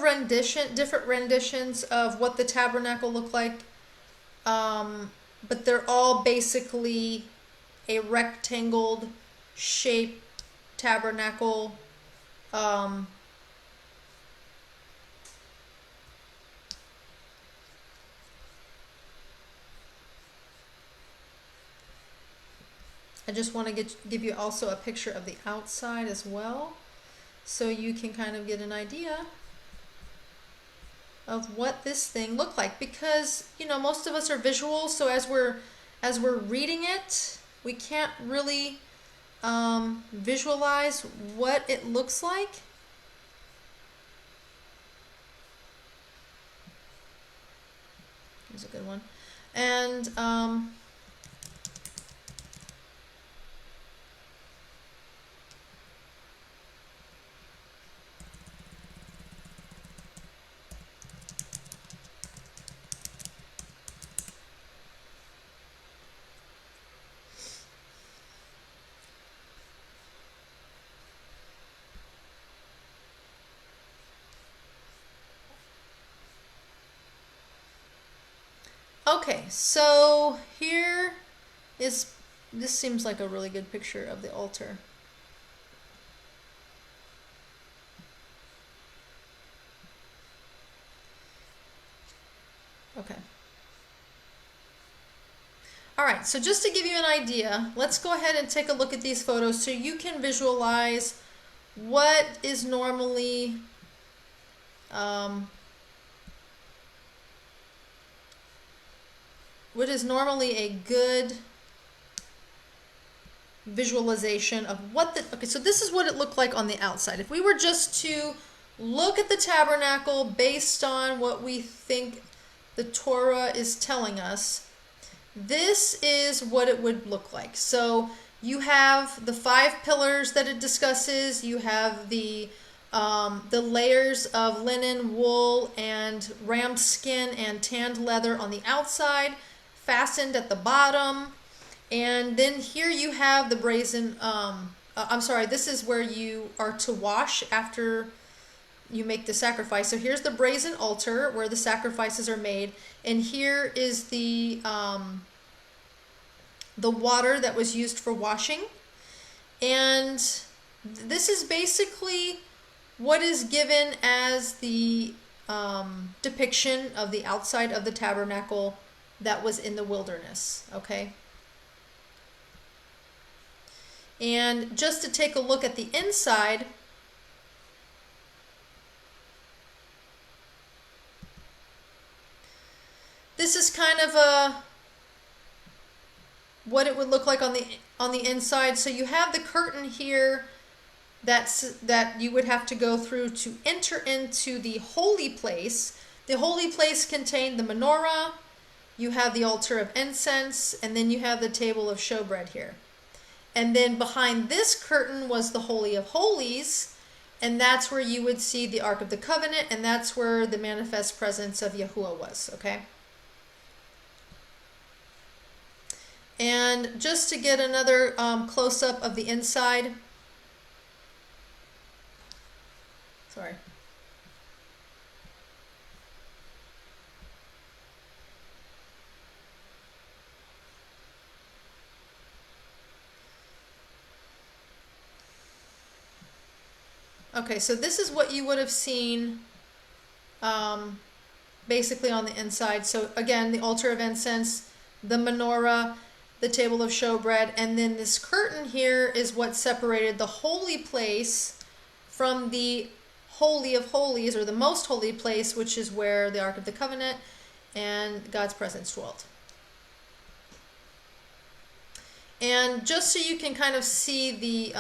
different renditions of what the tabernacle looked like, but they're all basically a rectangle shaped tabernacle I just want to give you also a picture of the outside as well, so you can kind of get an idea of what this thing looked like. Because, you know, most of us are visual, so as we're reading it, we can't really visualize what it looks like. Here's a good one. And okay, so this seems like a really good picture of the altar. Okay. All right, so just to give you an idea, let's go ahead and take a look at these photos so you can visualize what is normally a good visualization of what the, okay, so this is what it looked like on the outside. If we were just to look at the tabernacle based on what we think the Torah is telling us, this is what it would look like. So you have the 5 pillars that it discusses. You have the layers of linen, wool, and ram skin and tanned leather on the outside, fastened at the bottom. And then here you have the brazen, this is where you are to wash after you make the sacrifice. So here's the brazen altar where the sacrifices are made. And here is the water that was used for washing. And this is basically what is given as the depiction of the outside of the tabernacle that was in the wilderness, okay? And just to take a look at the inside, this is kind of what it would look like on the inside. So you have the curtain here that you would have to go through to enter into the holy place. The holy place contained the menorah, you have the altar of incense, and then you have the table of showbread here. And then behind this curtain was the Holy of Holies, and that's where you would see the Ark of the Covenant, and that's where the manifest presence of Yahuwah was, okay? And just to get another close-up of the inside. Sorry. Okay, so this is what you would have seen basically on the inside. So again, the altar of incense, the menorah, the table of showbread, and then this curtain here is what separated the holy place from the Holy of Holies, or the most holy place, which is where the Ark of the Covenant and God's presence dwelt. And just so you can kind of see the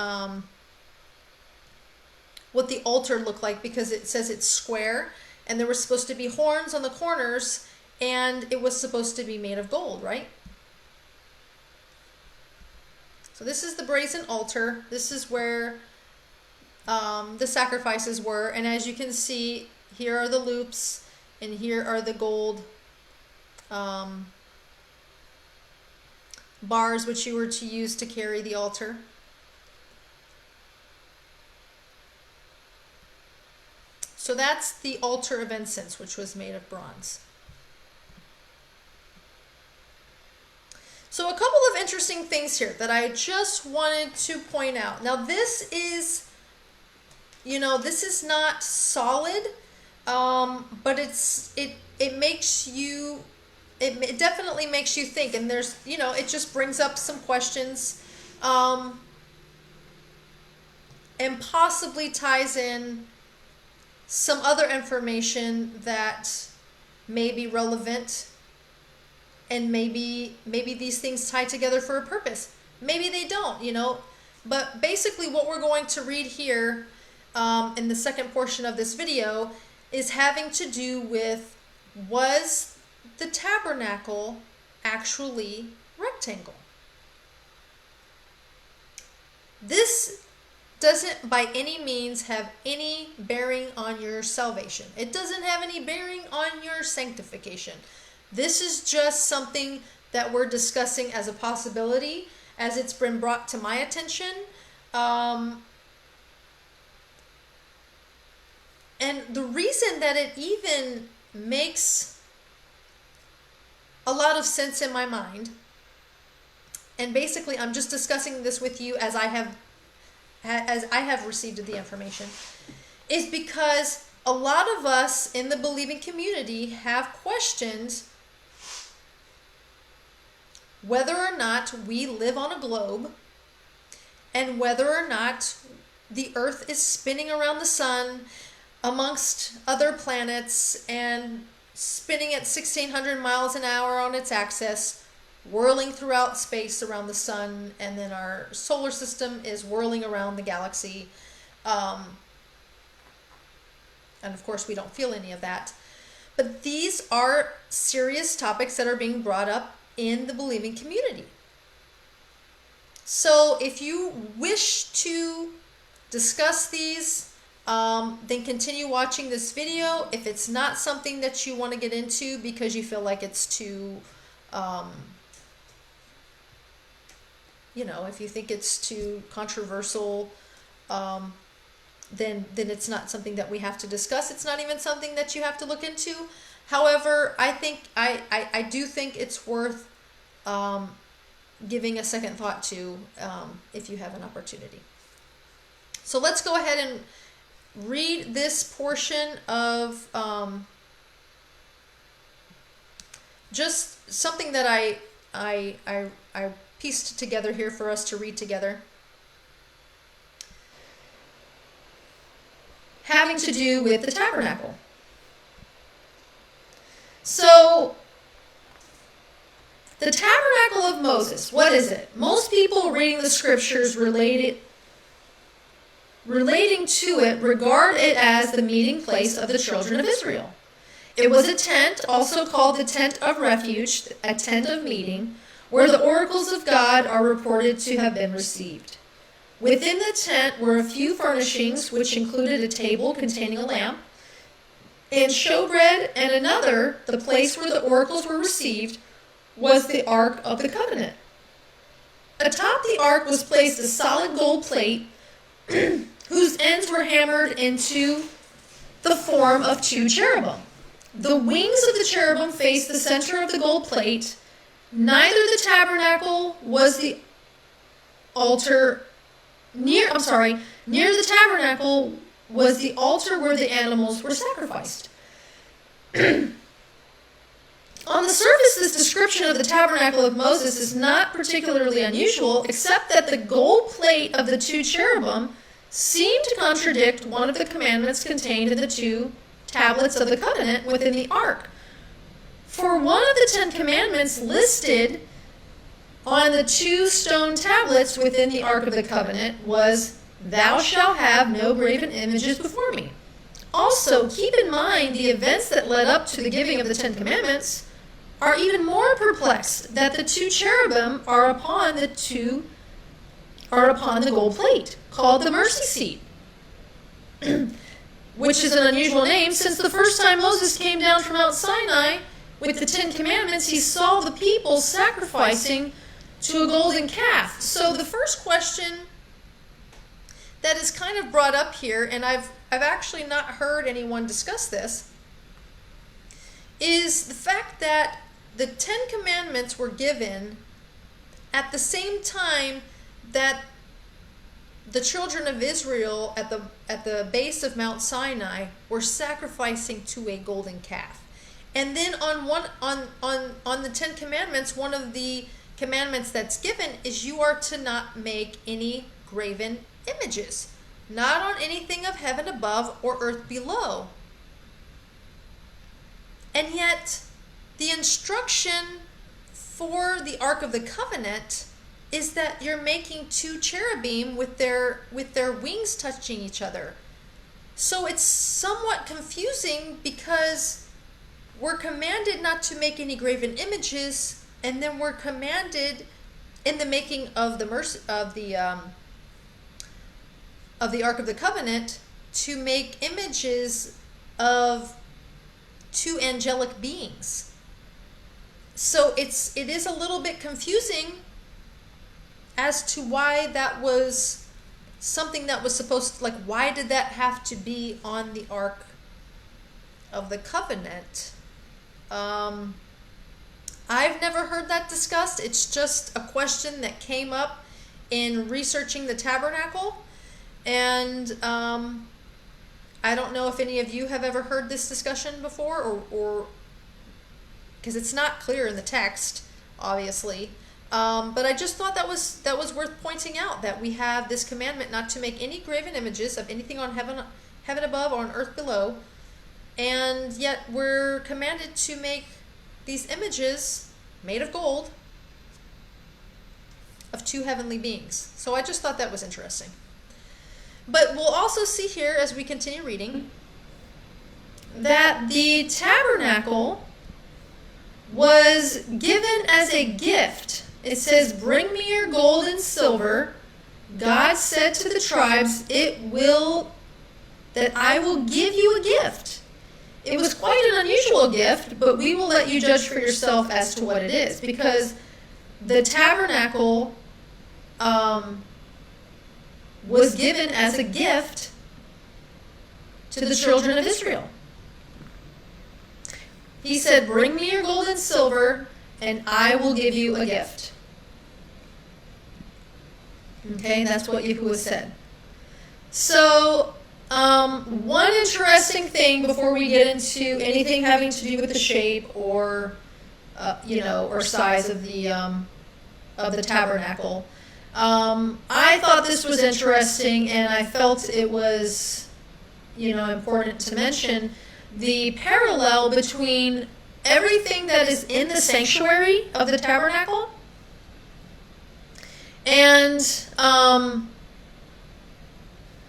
what the altar looked like, because it says it's square, and there were supposed to be horns on the corners, and it was supposed to be made of gold, right? So this is the brazen altar. This is where the sacrifices were, and as you can see, here are the loops, and here are the gold bars which you were to use to carry the altar. So that's the altar of incense, which was made of bronze. So a couple of interesting things here that I just wanted to point out. Now this is, this is not solid, but it makes you, it definitely makes you think, and there's, it just brings up some questions and possibly ties in some other information that may be relevant, and maybe these things tie together for a purpose. Maybe they don't, But basically what we're going to read here in the second portion of this video is having to do with, was the tabernacle actually rectangle? This doesn't by any means have any bearing on your salvation. It doesn't have any bearing on your sanctification. This is just something that we're discussing as a possibility, as it's been brought to my attention. And the reason that it even makes a lot of sense in my mind, and basically I'm just discussing this with you as I have received the information, is because a lot of us in the believing community have questioned whether or not we live on a globe, and whether or not the earth is spinning around the sun amongst other planets and spinning at 1,600 miles an hour on its axis, whirling throughout space around the sun, and then our solar system is whirling around the galaxy. And of course we don't feel any of that. But these are serious topics that are being brought up in the believing community. So if you wish to discuss these, then continue watching this video. If it's not something that you want to get into because you feel like it's too, if you think it's too controversial, then it's not something that we have to discuss. It's not even something that you have to look into. However, I do think it's worth giving a second thought to if you have an opportunity. So let's go ahead and read this portion of just something that I pieced together here for us to read together, having to do with the tabernacle. So, the tabernacle of Moses, what is it? Most people reading the scriptures relating to it regard it as the meeting place of the children of Israel. It was a tent, also called the tent of refuge, a tent of meeting, where the oracles of God are reported to have been received. Within the tent were a few furnishings, which included a table containing a lamp, and showbread, and another, the place where the oracles were received, was the Ark of the Covenant. Atop the ark was placed a solid gold plate, whose ends were hammered into the form of two cherubim. The wings of the cherubim faced the center of the gold plate. Near the tabernacle was the altar where the animals were sacrificed. On the surface, this description of the tabernacle of Moses is not particularly unusual, except that the gold plate of the two cherubim seemed to contradict one of the commandments contained in the two tablets of the covenant within the ark. For one of the 10 commandments listed on the two stone tablets within the ark of the covenant was, "Thou shalt have no graven images before me." Also, keep in mind the events that led up to the giving of the 10 commandments are even more perplexed, that the two cherubim are upon the gold plate, called the mercy seat, which is an unusual name, since the first time Moses came down from Mount Sinai with the 10 commandments, he saw the people sacrificing to a golden calf. So the first question that is kind of brought up here, and I've actually not heard anyone discuss this, is the fact that the 10 commandments were given at the same time that the children of Israel at the base of Mount Sinai were sacrificing to a golden calf. And then on the 10 commandments, one of the commandments that's given is you are to not make any graven images, not on anything of heaven above or earth below. And yet, the instruction for the Ark of the Covenant is that you're making two cherubim with their wings touching each other. So it's somewhat confusing because we're commanded not to make any graven images, and then we're commanded in the making of the Ark of the Covenant to make images of two angelic beings. So it is a little bit confusing as to why that was something that was supposed to, like, why did that have to be on the Ark of the Covenant? I've never heard that discussed. It's just a question that came up in researching the tabernacle. And I don't know if any of you have ever heard this discussion before, or because it's not clear in the text, obviously. But I just thought that was worth pointing out, that we have this commandment not to make any graven images of anything on heaven above or on earth below, and yet we're commanded to make these images made of gold of two heavenly beings. So I just thought that was interesting. But we'll also see here as we continue reading that the tabernacle was given as a gift. It says, "Bring me your gold and silver. God said to the tribes, that I will give you a gift." It was quite an unusual gift, but we will let you judge for yourself as to what it is, because the tabernacle was given as a gift to the children of Israel. He said, "Bring me your gold and silver, and I will give you a gift." Okay, that's what Yahuwah said. So, one interesting thing before we get into anything having to do with the shape or, or size of the tabernacle, I thought this was interesting, and I felt it was, important to mention the parallel between everything that is in the sanctuary of the tabernacle and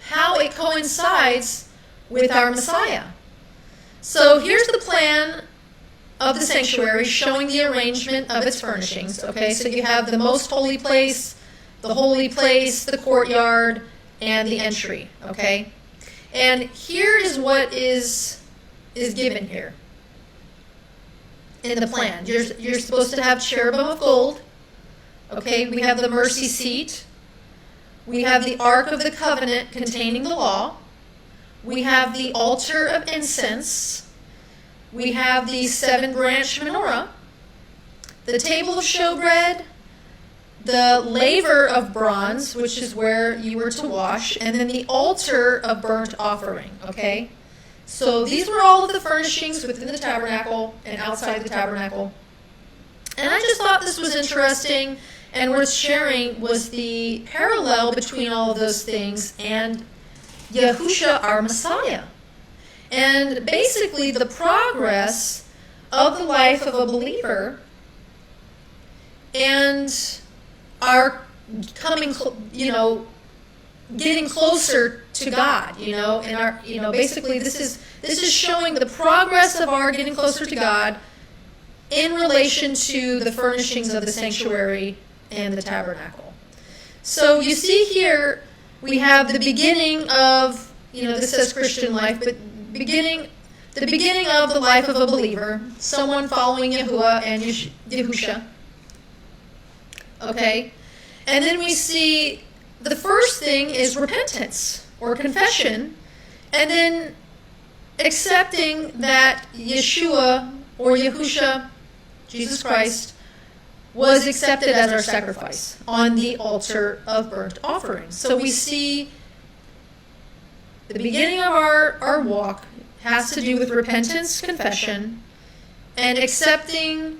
how it coincides with our Messiah. So here's the plan of the sanctuary showing the arrangement of its furnishings. Okay, so you have the most holy place, the courtyard, and the entry. Okay, and here is what is given here in the plan. You're supposed to have cherubim of gold. Okay, we have the mercy seat. We have the Ark of the Covenant containing the law. We have the altar of incense. We have the 7-branch menorah, the table of showbread, the laver of bronze, which is where you were to wash, and then the altar of burnt offering. Okay, so these were all of the furnishings within the tabernacle and outside the tabernacle. And I just thought this was interesting and worth sharing, was the parallel between all of those things and Yahushua, our Messiah. And basically the progress of the life of a believer and our coming, getting closer to God, and our, basically this is showing the progress of our getting closer to God in relation to the furnishings of the sanctuary and the tabernacle. So you see here we have the beginning of, this says Christian life, but the beginning of the life of a believer, someone following Yahuwah and Yahusha. Okay, and then we see the first thing is repentance or confession, and then accepting that Yeshua or Yahusha, Jesus Christ, was accepted as our sacrifice on the altar of burnt offering. So we see the beginning of our walk has to do with repentance, confession, and accepting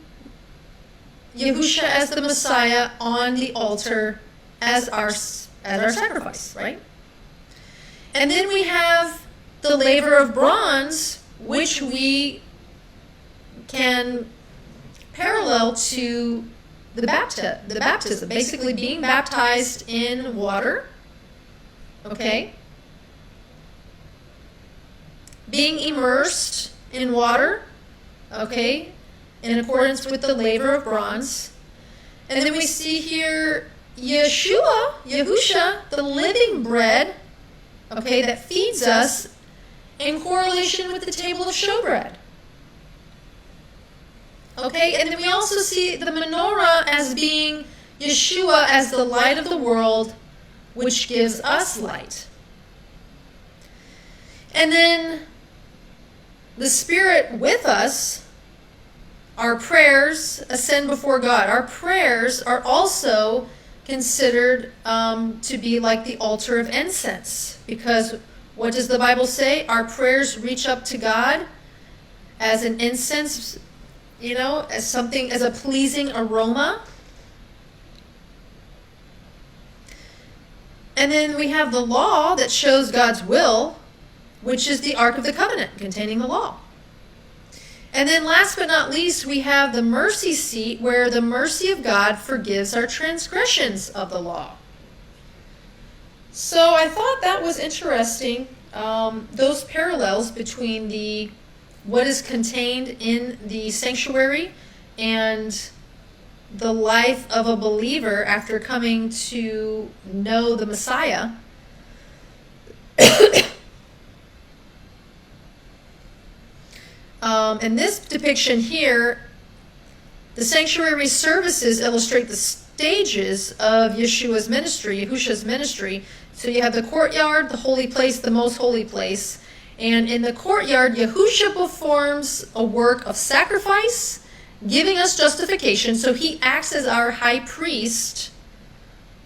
Yahusha as the Messiah on the altar as our sacrifice, right? And then we have the laver of bronze, which we can parallel to the baptism, basically being baptized in water, okay? Being immersed in water, okay, in accordance with the laver of bronze. And then we see here Yahusha, the living bread, okay, that feeds us in correlation with the table of showbread. Okay, and then we also see the menorah as being Yeshua as the light of the world, which gives us light. And then the Spirit with us, our prayers ascend before God. Our prayers are also considered to be like the altar of incense, because what does the Bible say? Our prayers reach up to God as an incense, as something, as a pleasing aroma. And then we have the law that shows God's will, which is the Ark of the Covenant containing the law. And then last but not least, we have the mercy seat, where the mercy of God forgives our transgressions of the law. So I thought that was interesting, those parallels between what is contained in the sanctuary and the life of a believer after coming to know the Messiah. In this depiction here, the sanctuary services illustrate the stages of Yeshua's ministry, Yahusha's ministry. So you have the courtyard, the holy place, the most holy place. And in the courtyard, Yahusha performs a work of sacrifice, giving us justification. So he acts as our high priest,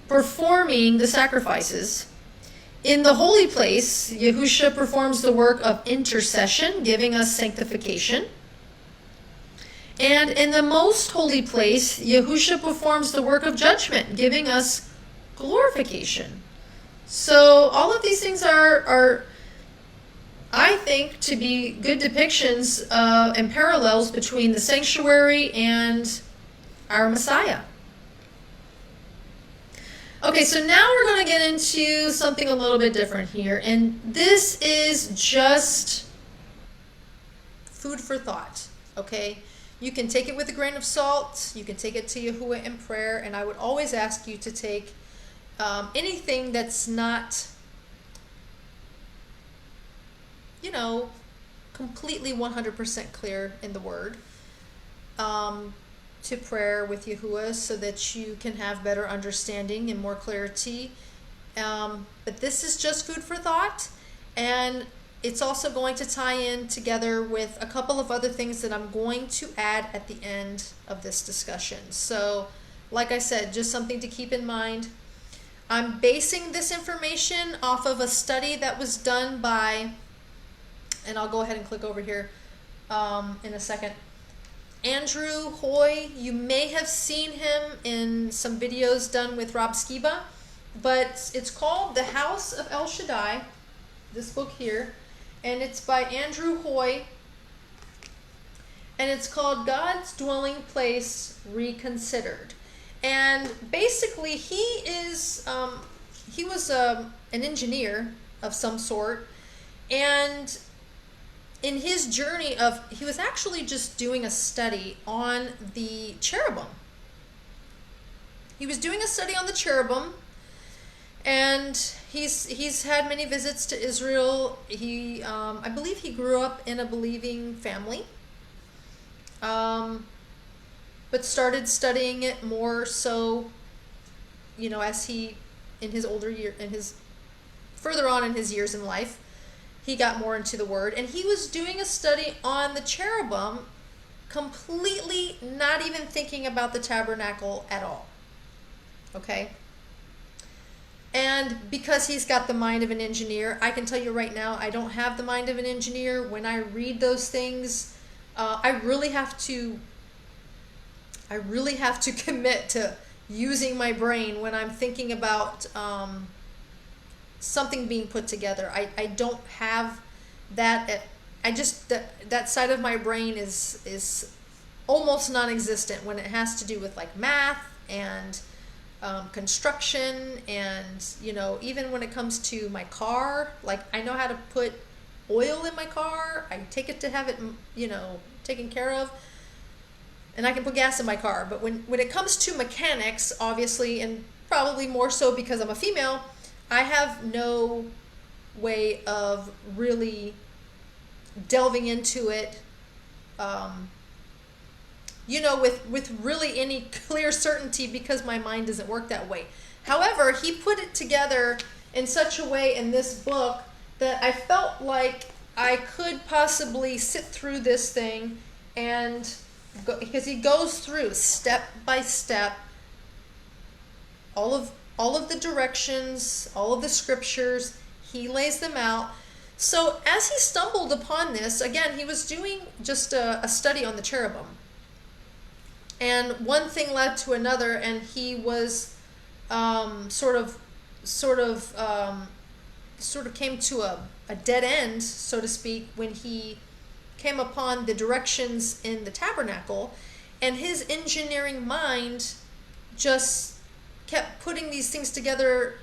performing the sacrifices. In the holy place, Yahusha performs the work of intercession, giving us sanctification. And in the most holy place, Yahusha performs the work of judgment, giving us glorification. So all of these things are I think, to be good depictions and parallels between the sanctuary and our Messiah. Okay, so now we're going to get into something a little bit different here. And this is just food for thought, okay? You can take it with a grain of salt. You can take it to Yahuwah in prayer. And I would always ask you to take anything that's not, completely 100% clear in the Word, to prayer with Yahuwah, so that you can have better understanding and more clarity. But this is just food for thought, and it's also going to tie in together with a couple of other things that I'm going to add at the end of this discussion. So, like I said, just something to keep in mind. I'm basing this information off of a study that was done by, and I'll go ahead and click over here in a second, Andrew Hoy. You may have seen him in some videos done with Rob Skiba, but it's called The House of El Shaddai, this book here, and it's by Andrew Hoy, and it's called God's Dwelling Place Reconsidered. And basically he was an engineer of some sort, and in his journey he was actually just doing a study on the cherubim. He was doing a study on the cherubim, and he's had many visits to Israel. I believe he grew up in a believing family, but started studying it more so, as he, further on in his years in life, he got more into the Word, and he was doing a study on the cherubim, completely not even thinking about the tabernacle at all. Okay? And because he's got the mind of an engineer, I can tell you right now, I don't have the mind of an engineer. When I read those things, I really have to I really have to commit to using my brain when I'm thinking about something being put together. I don't have that. That side of my brain is almost non-existent when it has to do with like math and construction, and even when it comes to my car. Like, I know how to put oil in my car. I take it to have it taken care of, and I can put gas in my car. But when it comes to mechanics, obviously, and probably more so because I'm a female, I have no way of really delving into it with really any clear certainty, because my mind doesn't work that way. However, he put it together in such a way in this book that I felt like I could possibly sit through this thing and go, because he goes through step by step all of the directions, all of the scriptures. He lays them out. So as he stumbled upon this, again, he was doing just a study on the cherubim. And one thing led to another, and he was sort of came to a dead end, so to speak, when he came upon the directions in the tabernacle, and his engineering mind just kept putting these things together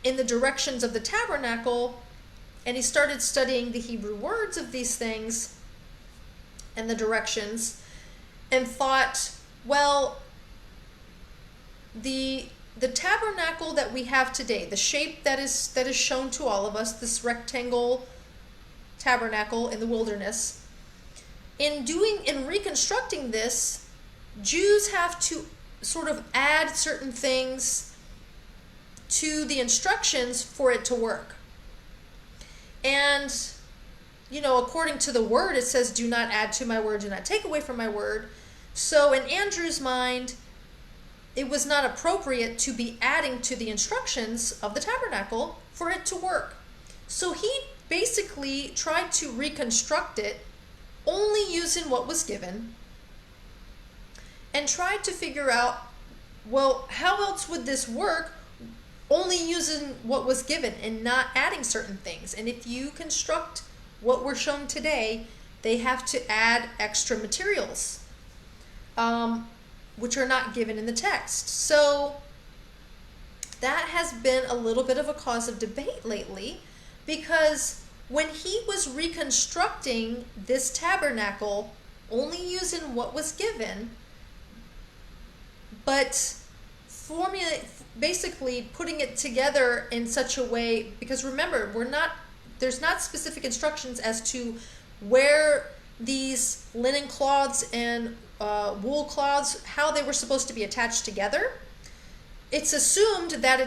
in the directions of the tabernacle, and he started studying the Hebrew words of these things and the directions, and thought, well, the tabernacle that we have today, the shape that is shown to all of us, this rectangle tabernacle in the wilderness, in reconstructing this, Jews have to sort of add certain things to the instructions for it to work. And according to the word, it says, do not add to my word, do not take away from my word. So in Andrew's mind, it was not appropriate to be adding to the instructions of the tabernacle for it to work. So he basically tried to reconstruct it only using what was given, and tried to figure out, well, how else would this work only using what was given and not adding certain things? And if you construct what we're shown today, they have to add extra materials, which are not given in the text. So that has been a little bit of a cause of debate lately, because when he was reconstructing this tabernacle only using what was given, but basically putting it together in such a way, because remember, there's not specific instructions as to where these linen cloths and wool cloths, how they were supposed to be attached together. It's assumed that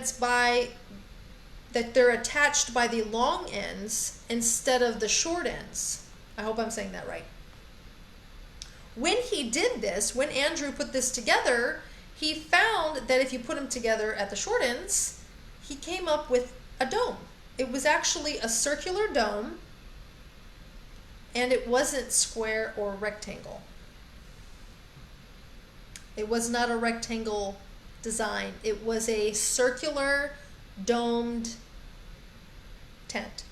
that they're attached by the long ends instead of the short ends. I hope I'm saying that right. When he did this, when Andrew put this together, he found that if you put them together at the short ends, he came up with a dome. It was actually a circular dome, and it wasn't square or rectangle. It was not a rectangle design. It was a circular, domed tent.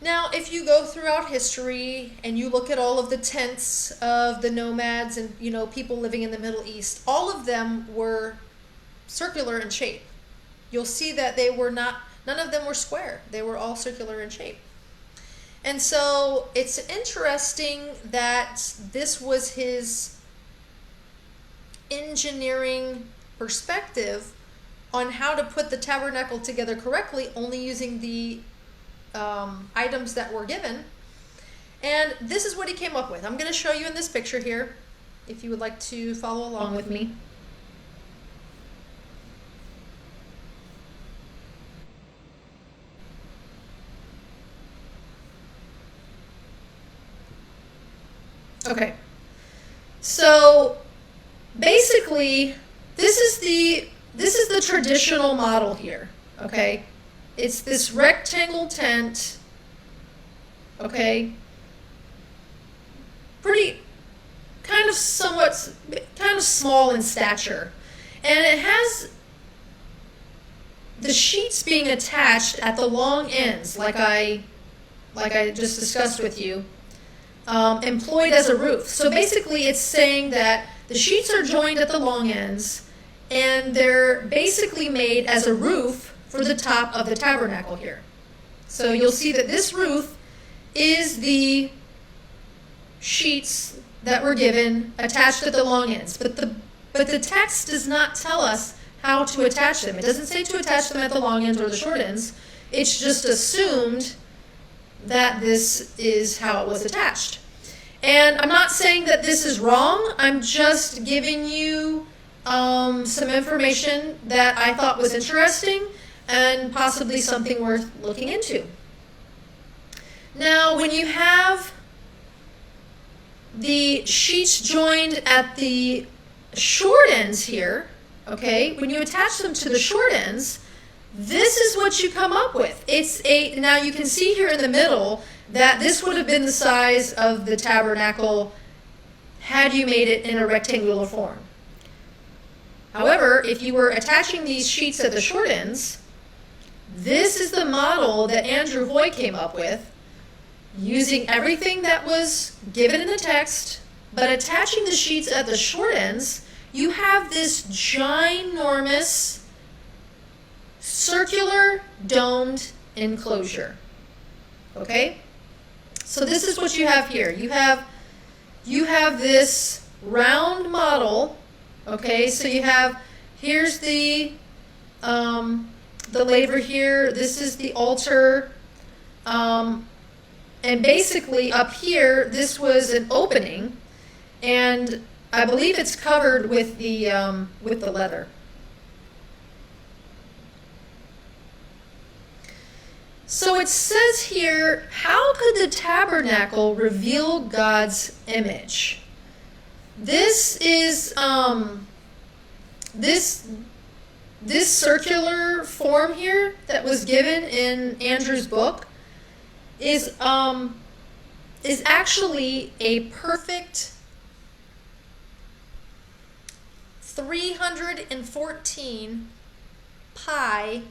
Now, if you go throughout history and you look at all of the tents of the nomads and, people living in the Middle East, all of them were circular in shape. You'll see that none of them were square. They were all circular in shape. And so it's interesting that this was his engineering perspective on how to put the tabernacle together correctly, only using the items that were given. And this is what he came up with. I'm going to show you in this picture here, if you would like to follow along with me. Okay. So basically, this is the traditional model here, okay? It's this rectangle tent, okay? Pretty kind of kind of small in stature. And it has the sheets being attached at the long ends, like I just discussed with you, employed as a roof. So basically it's saying that the sheets are joined at the long ends, and they're basically made as a roof for the top of the tabernacle here. So you'll see that this roof is the sheets that were given attached at the long ends. But the text does not tell us how to attach them. It doesn't say to attach them at the long ends or the short ends. It's just assumed that this is how it was attached. And I'm not saying that this is wrong. I'm just giving you some information that I thought was interesting and possibly something worth looking into. Now, when you have the sheets joined at the short ends here, okay, when you attach them to the short ends, this is what you come up with. Now you can see here in the middle that this would have been the size of the tabernacle had you made it in a rectangular form. However, if you were attaching these sheets at the short ends, this is the model that Andrew Hoy came up with, using everything that was given in the text, but attaching the sheets at the short ends. You have this ginormous circular domed enclosure. Okay? So this is what you have here. You have this round model. Okay, so here's the laver here. This is the altar. And basically up here, this was an opening, and I believe it's covered with the leather. So it says here, how could the tabernacle reveal God's image? This is this circular form here that was given in Andrew's book is actually a perfect 314 pi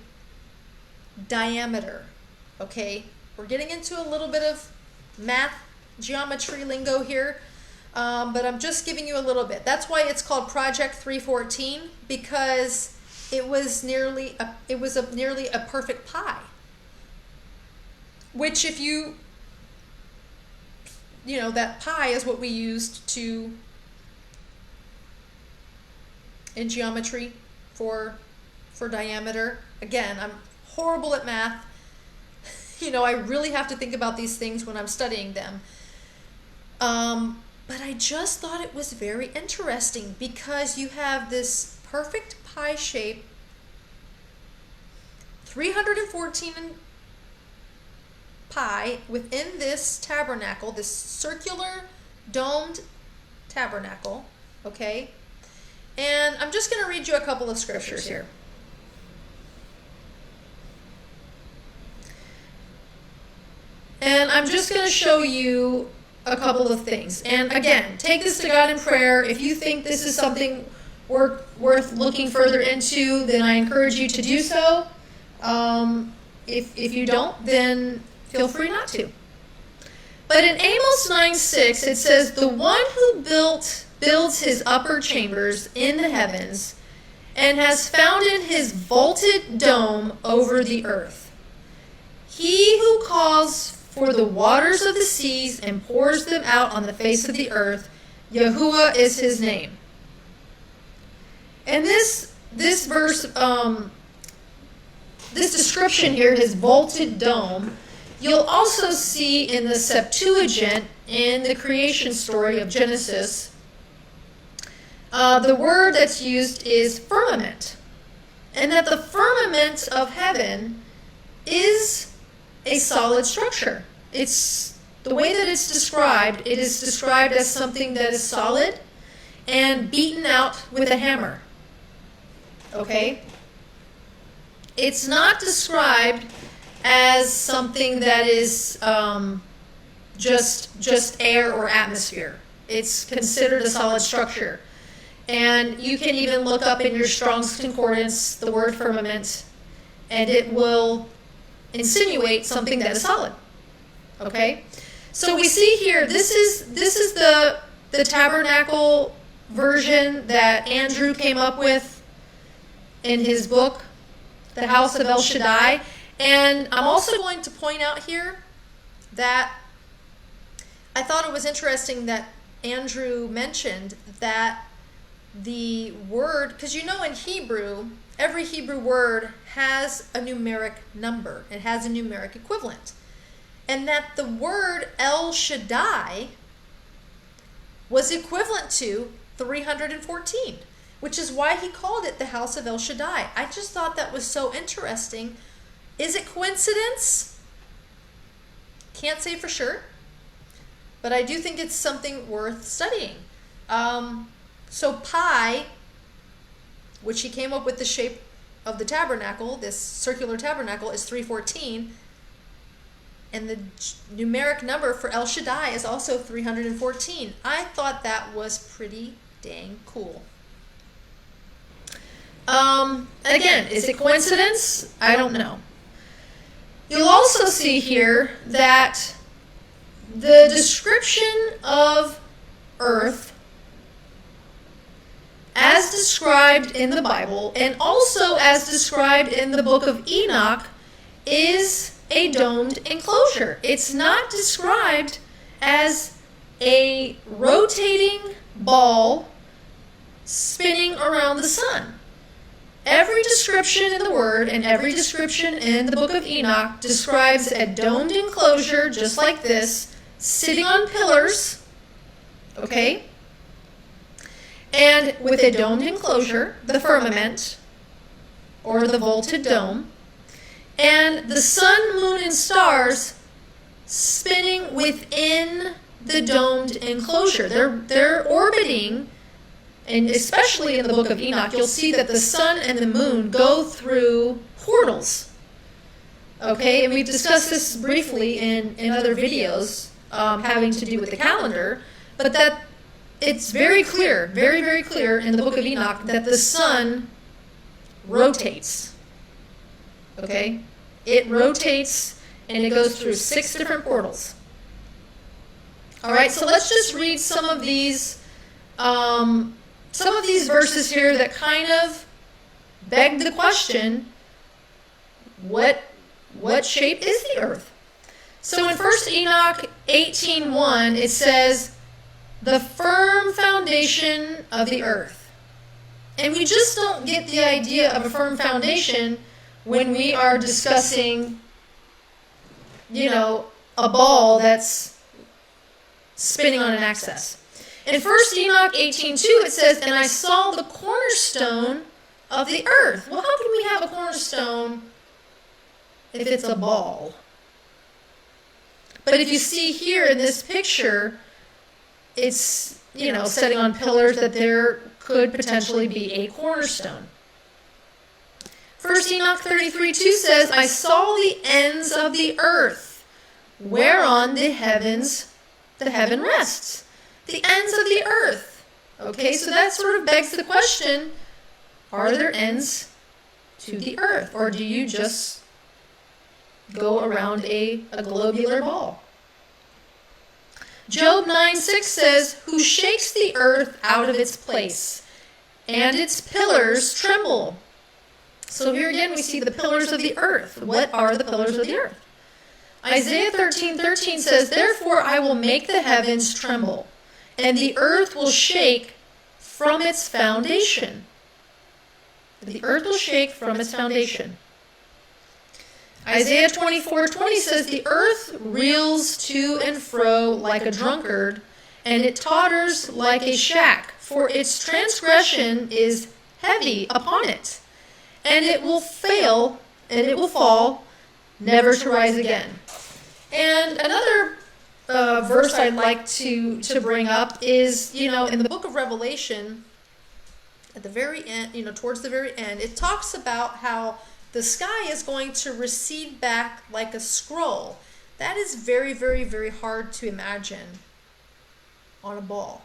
diameter. Okay, we're getting into a little bit of math, geometry lingo here, but I'm just giving you a little bit. That's why it's called Project 314, because it was nearly a perfect pi. Which, if that pi is what we used in geometry for diameter. Again, I'm horrible at math. I really have to think about these things when I'm studying them. But I just thought it was very interesting because you have this perfect pie shape, 314 pi within this tabernacle, this circular domed tabernacle, okay? And I'm just going to read you a couple of scriptures here. And I'm just going to show you a couple of things. And again, take this to God in prayer. If you think this is something worth looking further into, then I encourage you to do so. If you don't, then feel free not to. But in Amos 9:6, it says, "The one who builds his upper chambers in the heavens and has founded his vaulted dome over the earth. He who calls for the waters of the seas and pours them out on the face of the earth, Yahuwah is his name." And this verse, this description here, his vaulted dome, you'll also see in the Septuagint in the creation story of Genesis. The word that's used is firmament, and that the firmament of heaven is a solid structure. It's the way that it's described. It is described as something that is solid and beaten out with a hammer. Okay? It's not described as something that is just air or atmosphere. It's considered a solid structure. And you can even look up in your Strong's Concordance the word firmament, and it will insinuate something that is solid. Okay? So we see here, this is the Tabernacle version that Andrew came up with in his book, The House of El Shaddai. And I'm also going to point out here that I thought it was interesting that Andrew mentioned that the word, because you know in Hebrew, every Hebrew word has a numeric number. It has a numeric equivalent. And that the word El Shaddai was equivalent to 314, which is why he called it the House of El Shaddai. I just thought that was so interesting. Is it coincidence? Can't say for sure, but I do think it's something worth studying. So pi, which he came up with the shape of the tabernacle, this circular tabernacle, is 314. And the numeric number for El Shaddai is also 314. I thought that was pretty dang cool. Again, is it coincidence? I don't know. You'll also see here that the description of earth as described in the Bible and also as described in the book of Enoch is a domed enclosure. It's not described as a rotating ball spinning around the sun. Every description in the Word and every description in the book of Enoch describes a domed enclosure just like this, sitting on pillars, okay? And with a domed enclosure, the firmament, or the vaulted dome, and the sun, moon, and stars spinning within the domed enclosure. They're orbiting, and especially in the book of Enoch, you'll see that the sun and the moon go through portals. Okay, and we've discussed this briefly in other videos having to do with the calendar, but that it's very clear, very, very clear in the book of Enoch that the sun rotates. Okay? It rotates and it goes through 6 different portals. Alright, so let's just read some of these verses here that kind of beg the question, what shape is the earth? So in 1 Enoch 18:1, it says, the firm foundation of the earth. And we just don't get the idea of a firm foundation when we are discussing, a ball that's spinning on an axis. In 1 Enoch 18:2, it says, and I saw the cornerstone of the earth. Well, how can we have a cornerstone if it's a ball? But if you see here in this picture, it's, setting on pillars, that there could potentially be a cornerstone. 1 Enoch 33:2 says, I saw the ends of the earth, whereon the heaven rests. The ends of the earth. Okay, so that sort of begs the question, are there ends to the earth? Or do you just go around a globular ball? Job 9:6 says, who shakes the earth out of its place, and its pillars tremble. So here again we see the pillars of the earth. What are the pillars of the earth? Isaiah 13:13 says, therefore I will make the heavens tremble, and the earth will shake from its foundation. The earth will shake from its foundation. Isaiah 24:20 says, the earth reels to and fro like a drunkard, and it totters like a shack, for its transgression is heavy upon it, and it will fail, and it will fall, never to rise again. And another verse I'd like to bring up is, in the book of Revelation, at the very end, towards the very end, it talks about how the sky is going to recede back like a scroll. That is very, very, very hard to imagine on a ball.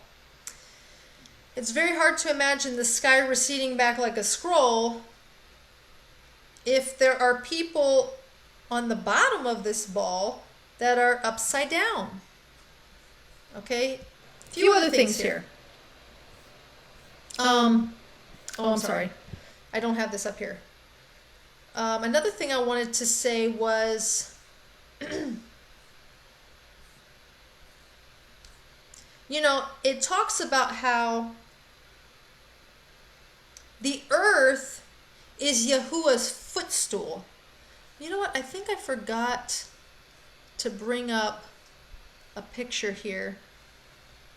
It's very hard to imagine the sky receding back like a scroll if there are people on the bottom of this ball that are upside down. Okay? A few other things here. I'm sorry. I don't have this up here. Another thing I wanted to say was, it talks about how the earth is Yahuwah's footstool. You know what? I think I forgot to bring up a picture here.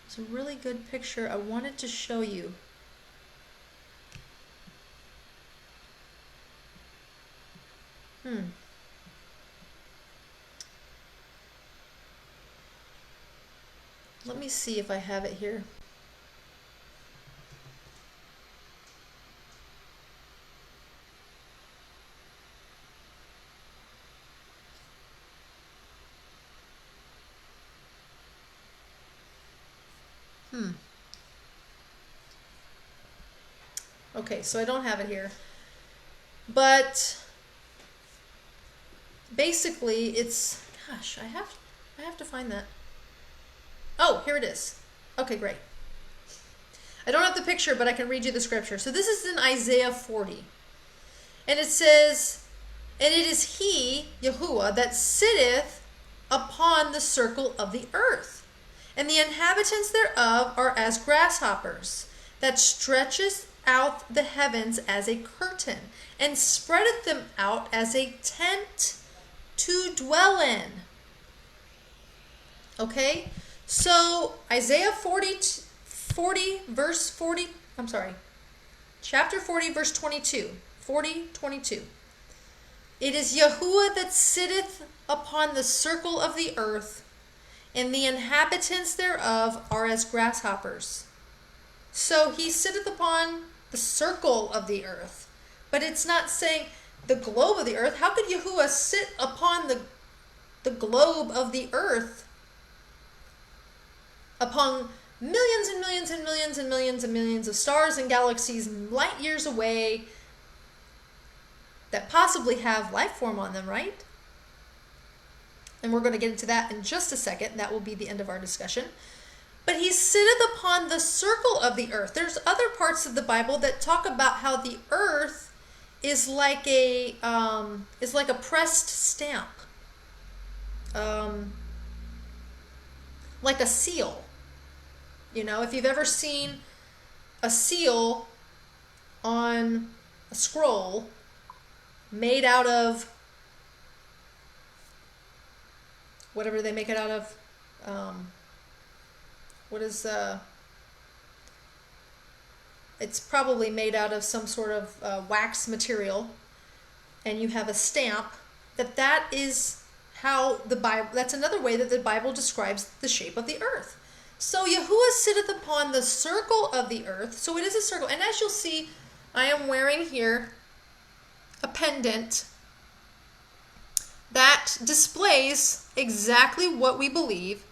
It's a really good picture I wanted to show you. Let me see if I have it here. Okay, so I don't have it here. But basically it's, gosh, I have to find that. Oh, here it is. Okay, great. I don't have the picture, but I can read you the scripture. So this is in Isaiah 40. And it says, "And it is he, Yahuwah, that sitteth upon the circle of the earth, and the inhabitants thereof are as grasshoppers, that stretcheth out the heavens as a curtain, and spreadeth them out as a tent to dwell in." Okay? So Isaiah 40 verse 40, I'm sorry, chapter 40 verse 22, 22. "It is Yahuwah that sitteth upon the circle of the earth, and the inhabitants thereof are as grasshoppers." So he sitteth upon the circle of the earth, but it's not saying the globe of the earth. How could Yahuwah sit upon the globe of the earth, upon millions and millions and millions and millions and millions of stars and galaxies light years away that possibly have life form on them, right? And we're going to get into that in just a second. That will be the end of our discussion. But he sitteth upon the circle of the earth. There's other parts of the Bible that talk about how the earth is like a pressed stamp, like a seal. If you've ever seen a seal on a scroll made out of whatever they make it out of, it's probably made out of some sort of wax material, and you have a stamp, that is how the Bible, that's another way that the Bible describes the shape of the earth. So Yahuwah sitteth upon the circle of the earth. So it is a circle. And as you'll see, I am wearing here a pendant that displays exactly what we believe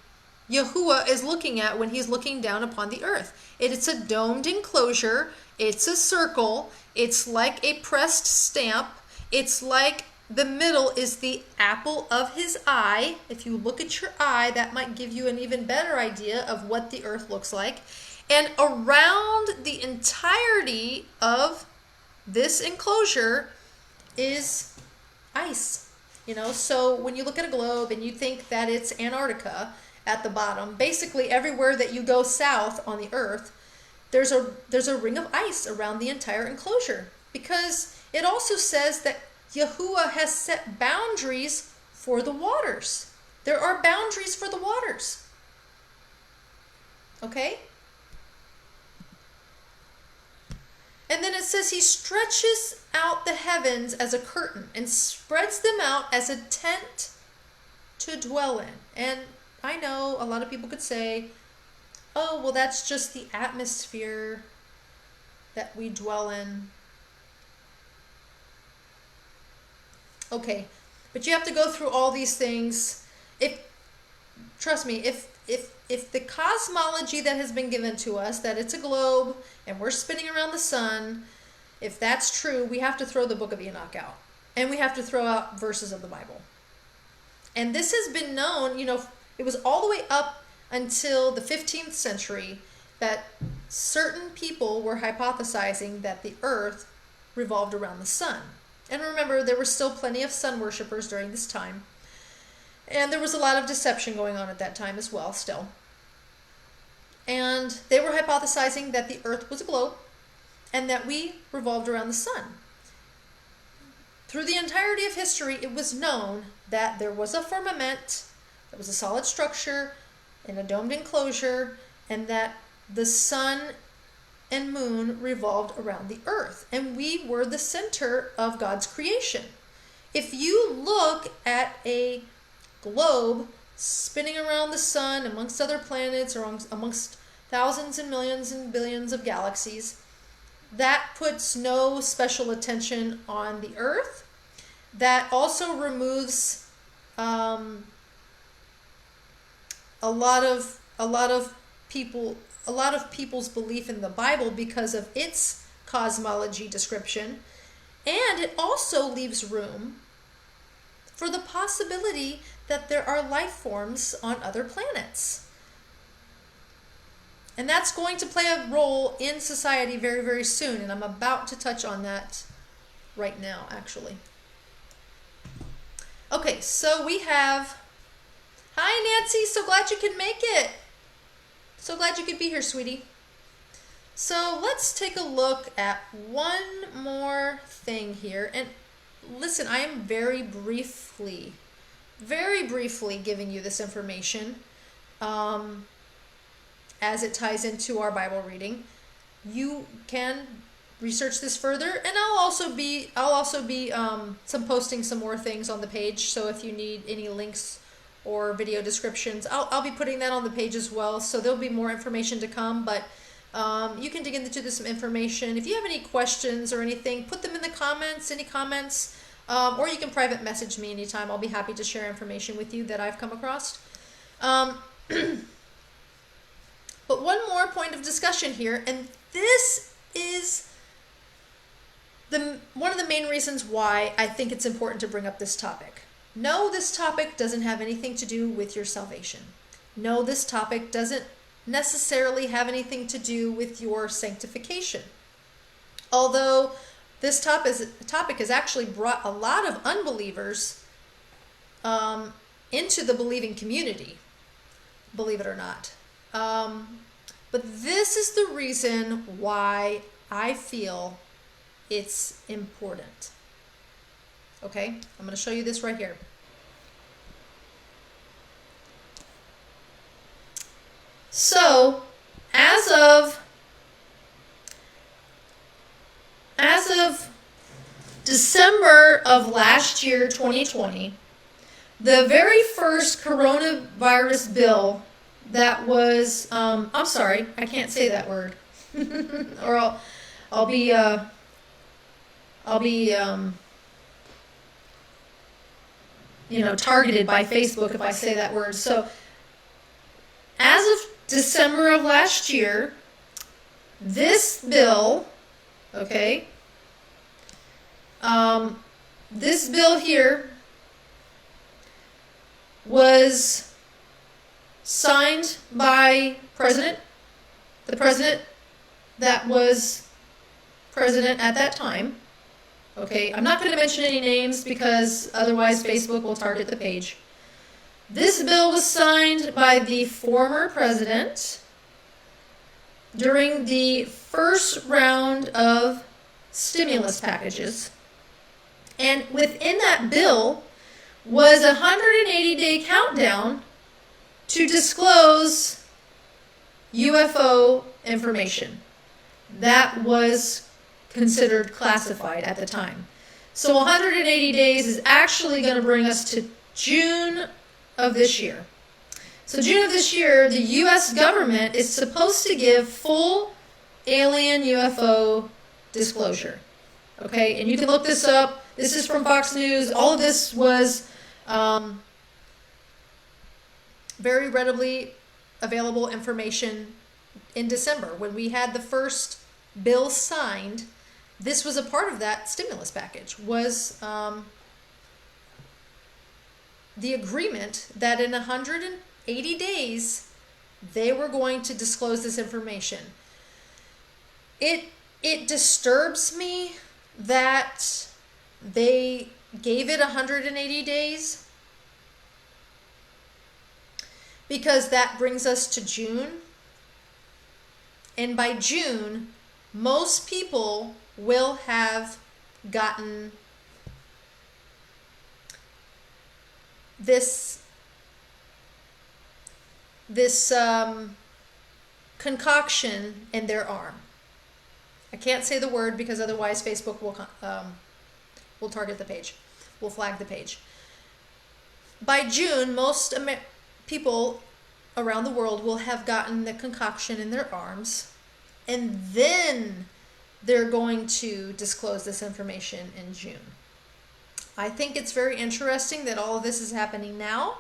Yahuwah is looking at when he's looking down upon the earth. It's a domed enclosure. It's a circle. It's like a pressed stamp. It's like the middle is the apple of his eye. If you look at your eye, that might give you an even better idea of what the earth looks like. And around the entirety of this enclosure is ice. So when you look at a globe and you think that it's Antarctica at the bottom, basically everywhere that you go south on the earth, there's a ring of ice around the entire enclosure, because it also says that Yahuwah has set boundaries for the waters. There are boundaries for the waters. Okay? And then it says he stretches out the heavens as a curtain and spreads them out as a tent to dwell in. And I know a lot of people could say, oh, well, that's just the atmosphere that we dwell in. Okay, but you have to go through all these things. Trust me, if if the cosmology that has been given to us, that it's a globe and we're spinning around the sun, if that's true, we have to throw the book of Enoch out. And we have to throw out verses of the Bible. And this has been known, it was all the way up until the 15th century that certain people were hypothesizing that the earth revolved around the sun. And remember, there were still plenty of sun worshippers during this time. And there was a lot of deception going on at that time as well, still. And they were hypothesizing that the earth was a globe and that we revolved around the sun. Through the entirety of history, it was known that there was a firmament, that was a solid structure in a domed enclosure, and that the sun and moon revolved around the earth, and we were the center of God's creation. If you look at a globe spinning around the sun amongst other planets or amongst thousands and millions and billions of galaxies, that puts no special attention on the earth. That also removes a lot of people's belief in the Bible because of its cosmology description, and it also leaves room for the possibility that there are life forms on other planets. And that's going to play a role in society very, very soon, and I'm about to touch on that right now, actually. Okay, so we have... Hi, Nancy, so glad you could make it. So glad you could be here, sweetie. So let's take a look at one more thing here. And listen, I am very briefly giving you this information as it ties into our Bible reading. You can research this further, and I'll also be posting some more things on the page. So if you need any links or video descriptions, I'll be putting that on the page as well. So there'll be more information to come, but you can dig into this some information. If you have any questions or anything, put them in the comments, any comments, or you can private message me anytime. I'll be happy to share information with you that I've come across. But one more point of discussion here, and this is one of the main reasons why I think it's important to bring up this topic. No, this topic doesn't have anything to do with your salvation. No, this topic doesn't necessarily have anything to do with your sanctification. Although this topic has actually brought a lot of unbelievers into the believing community, believe it or not. But this is the reason why I feel it's important. Okay, I'm going to show you this right here. So, as of December of last year, 2020, the very first coronavirus bill that was, I'm sorry, I can't say that word, or I'll be targeted by Facebook if I say that word. So, as of December of last year, this bill, okay, this bill here was signed by the president that was president at that time. Okay, I'm not going to mention any names because otherwise Facebook will target the page. This bill was signed by the former president during the first round of stimulus packages. And within that bill was a 180-day countdown to disclose UFO information that was considered classified at the time. So 180 days is actually going to bring us to June of this year. So June of this year, the U.S. government is supposed to give full alien UFO disclosure. Okay, and you can look this up. This is from Fox News. All of this was very readily available information in December when we had the first bill signed. This was a part of that stimulus package, was the agreement that in 180 days they were going to disclose this information. It disturbs me that they gave it 180 days, because that brings us to June. And by June, most people will have gotten this concoction in their arm. I can't say the word because otherwise Facebook will target the page, will flag the page. By June, most people around the world will have gotten the concoction in their arms, and then they're going to disclose this information in June. I think it's very interesting that all of this is happening now.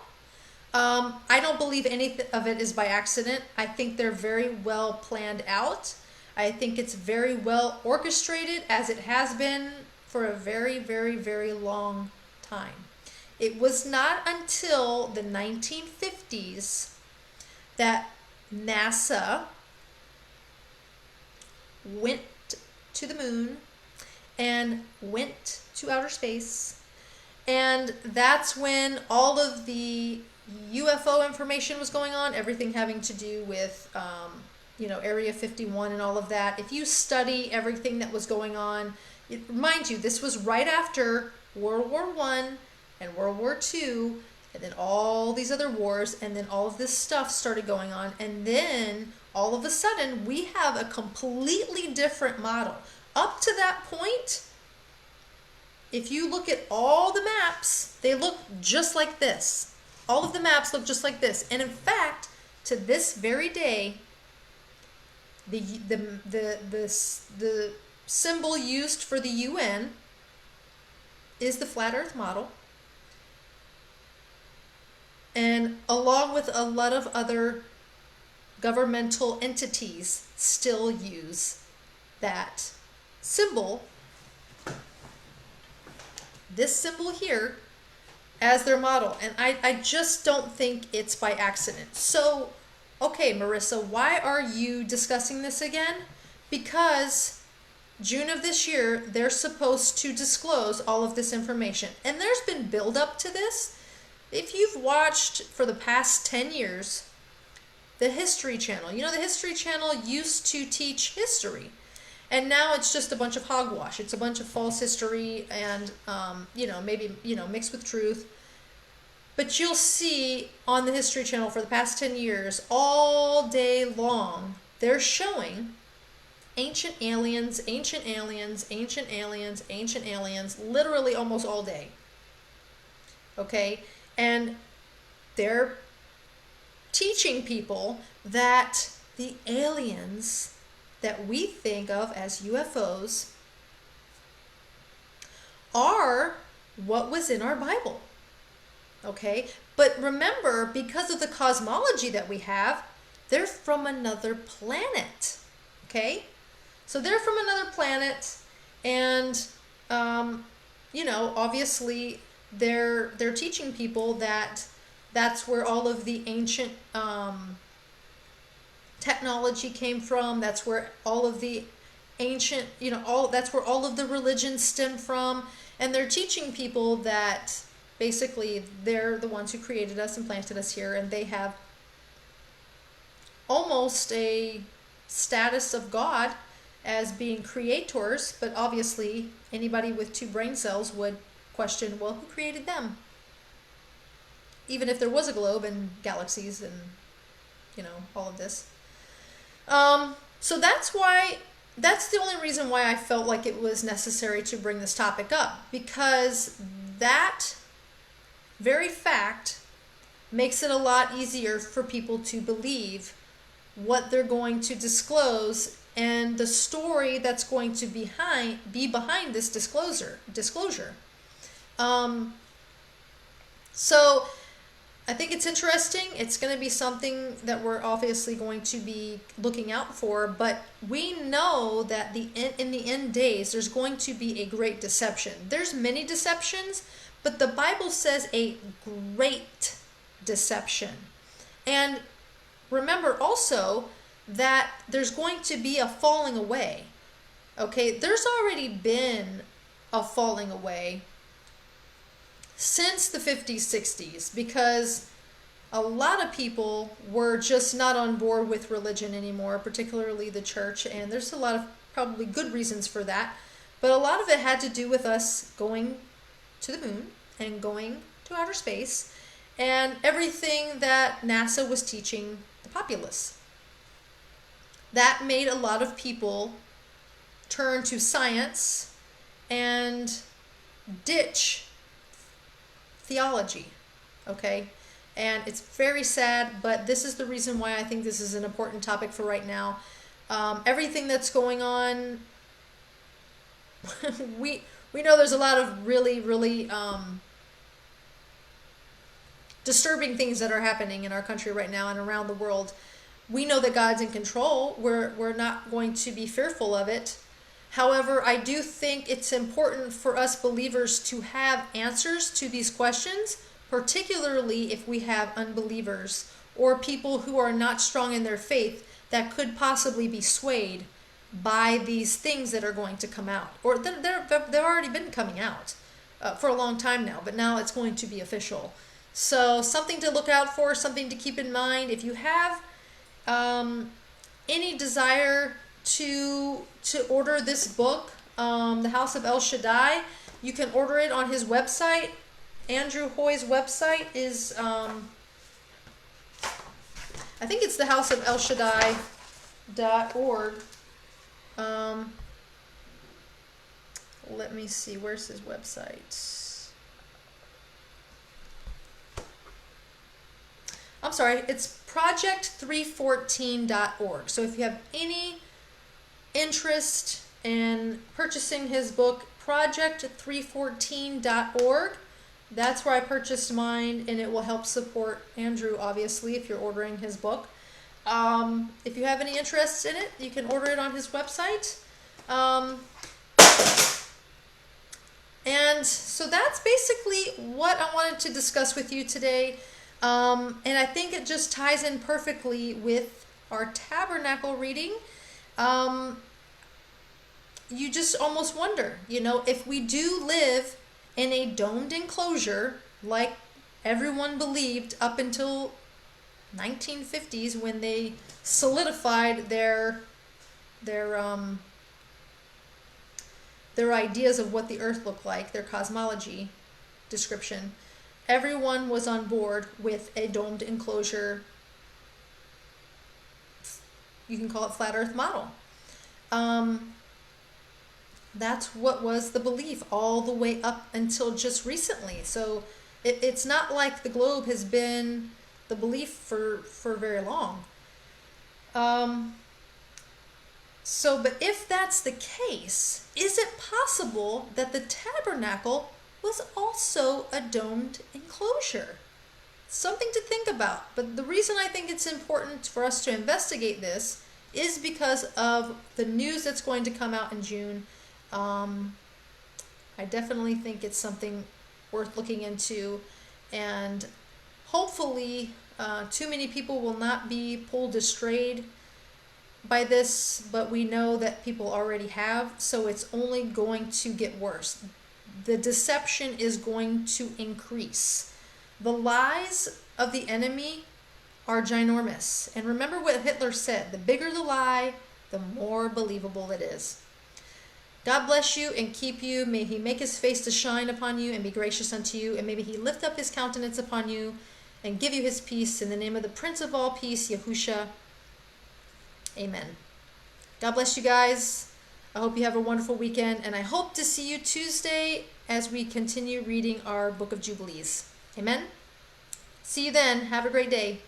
I don't believe any of it is by accident. I think they're very well planned out. I think it's very well orchestrated, as it has been for a very, very, very long time. It was not until the 1950s that NASA went to the moon and went to outer space. And that's when all of the UFO information was going on, everything having to do with, Area 51 and all of that. If you study everything that was going on, mind you, this was right after World War I and World War II, and then all these other wars, and then all of this stuff started going on. And then all of a sudden, we have a completely different model. Up to that point, if you look at all the maps, they look just like this. All of the maps look just like this. And in fact, to this very day, the symbol used for the UN is the flat earth model. And along with a lot of other governmental entities still use that symbol, this symbol here, as their model. And I just don't think it's by accident. So, okay, Marissa, why are you discussing this again? Because June of this year, they're supposed to disclose all of this information. And there's been build up to this. If you've watched for the past 10 years, the History Channel, the History Channel used to teach history. And now it's just a bunch of hogwash. It's a bunch of false history and, maybe, mixed with truth. But you'll see on the History Channel for the past 10 years, all day long, they're showing ancient aliens, ancient aliens, ancient aliens, ancient aliens, literally almost all day. Okay? And they're teaching people that the aliens that we think of as UFOs are what was in our Bible. Okay? But remember, because of the cosmology that we have, they're from another planet. Okay? So they're from another planet, and obviously they're teaching people that that's where all of the ancient technology came from. That's where all of the ancient, that's where all of the religions stem from. And they're teaching people that basically they're the ones who created us and planted us here, and they have almost a status of God as being creators. But obviously anybody with 2 brain cells would question, well, who created them? Even if there was a globe and galaxies and, all of this. So that's the only reason why I felt like it was necessary to bring this topic up, because that very fact makes it a lot easier for people to believe what they're going to disclose and the story that's going to be behind this disclosure. So I think it's interesting. It's going to be something that we're obviously going to be looking out for, but we know that in the end days, there's going to be a great deception. There's many deceptions, but the Bible says a great deception. And remember also that there's going to be a falling away. Okay, there's already been a falling away since the 50s, 60s, because a lot of people were just not on board with religion anymore, particularly the church, and there's a lot of probably good reasons for that, but a lot of it had to do with us going to the moon and going to outer space and everything that NASA was teaching the populace. That made a lot of people turn to science and ditch theology, okay? And it's very sad, but this is the reason why I think this is an important topic for right now. Everything that's going on, we know there's a lot of really disturbing things that are happening in our country right now and around the world. We know that God's in control. We're not going to be fearful of it. However, I do think it's important for us believers to have answers to these questions, particularly if we have unbelievers or people who are not strong in their faith that could possibly be swayed by these things that are going to come out. Or they've already been coming out for a long time now, but now it's going to be official. So something to look out for, something to keep in mind. If you have any desire to order this book, The House of El Shaddai, you can order it on his website. Andrew Hoy's website is, I think it's thehouseofelshaddai.org. Let me see, where's his website? I'm sorry, it's project314.org. So if you have any interest in purchasing his book, project314.org, that's where I purchased mine, and it will help support Andrew, obviously, if you're ordering his book. If you have any interest in it, you can order it on his website. And so that's basically what I wanted to discuss with you today. And I think it just ties in perfectly with our Tabernacle reading. You just almost wonder, if we do live in a domed enclosure like everyone believed up until 1950s when they solidified their ideas of what the earth looked like, their cosmology description. Everyone was on board with a domed enclosure. You can call it flat earth model. That's what was the belief all the way up until just recently. So it's not like the globe has been the belief for very long. But if that's the case, is it possible that the tabernacle was also a domed enclosure? Something to think about. But the reason I think it's important for us to investigate this is because of the news that's going to come out in June. I definitely think it's something worth looking into, and hopefully too many people will not be pulled astray by this, but we know that people already have, so it's only going to get worse. The deception is going to increase. The lies of the enemy are ginormous. And remember what Hitler said, the bigger the lie, the more believable it is. God bless you and keep you. May he make his face to shine upon you and be gracious unto you. And maybe he lift up his countenance upon you and give you his peace. In the name of the Prince of all peace, Yahushua. Amen. God bless you guys. I hope you have a wonderful weekend. And I hope to see you Tuesday as we continue reading our Book of Jubilees. Amen. See you then. Have a great day.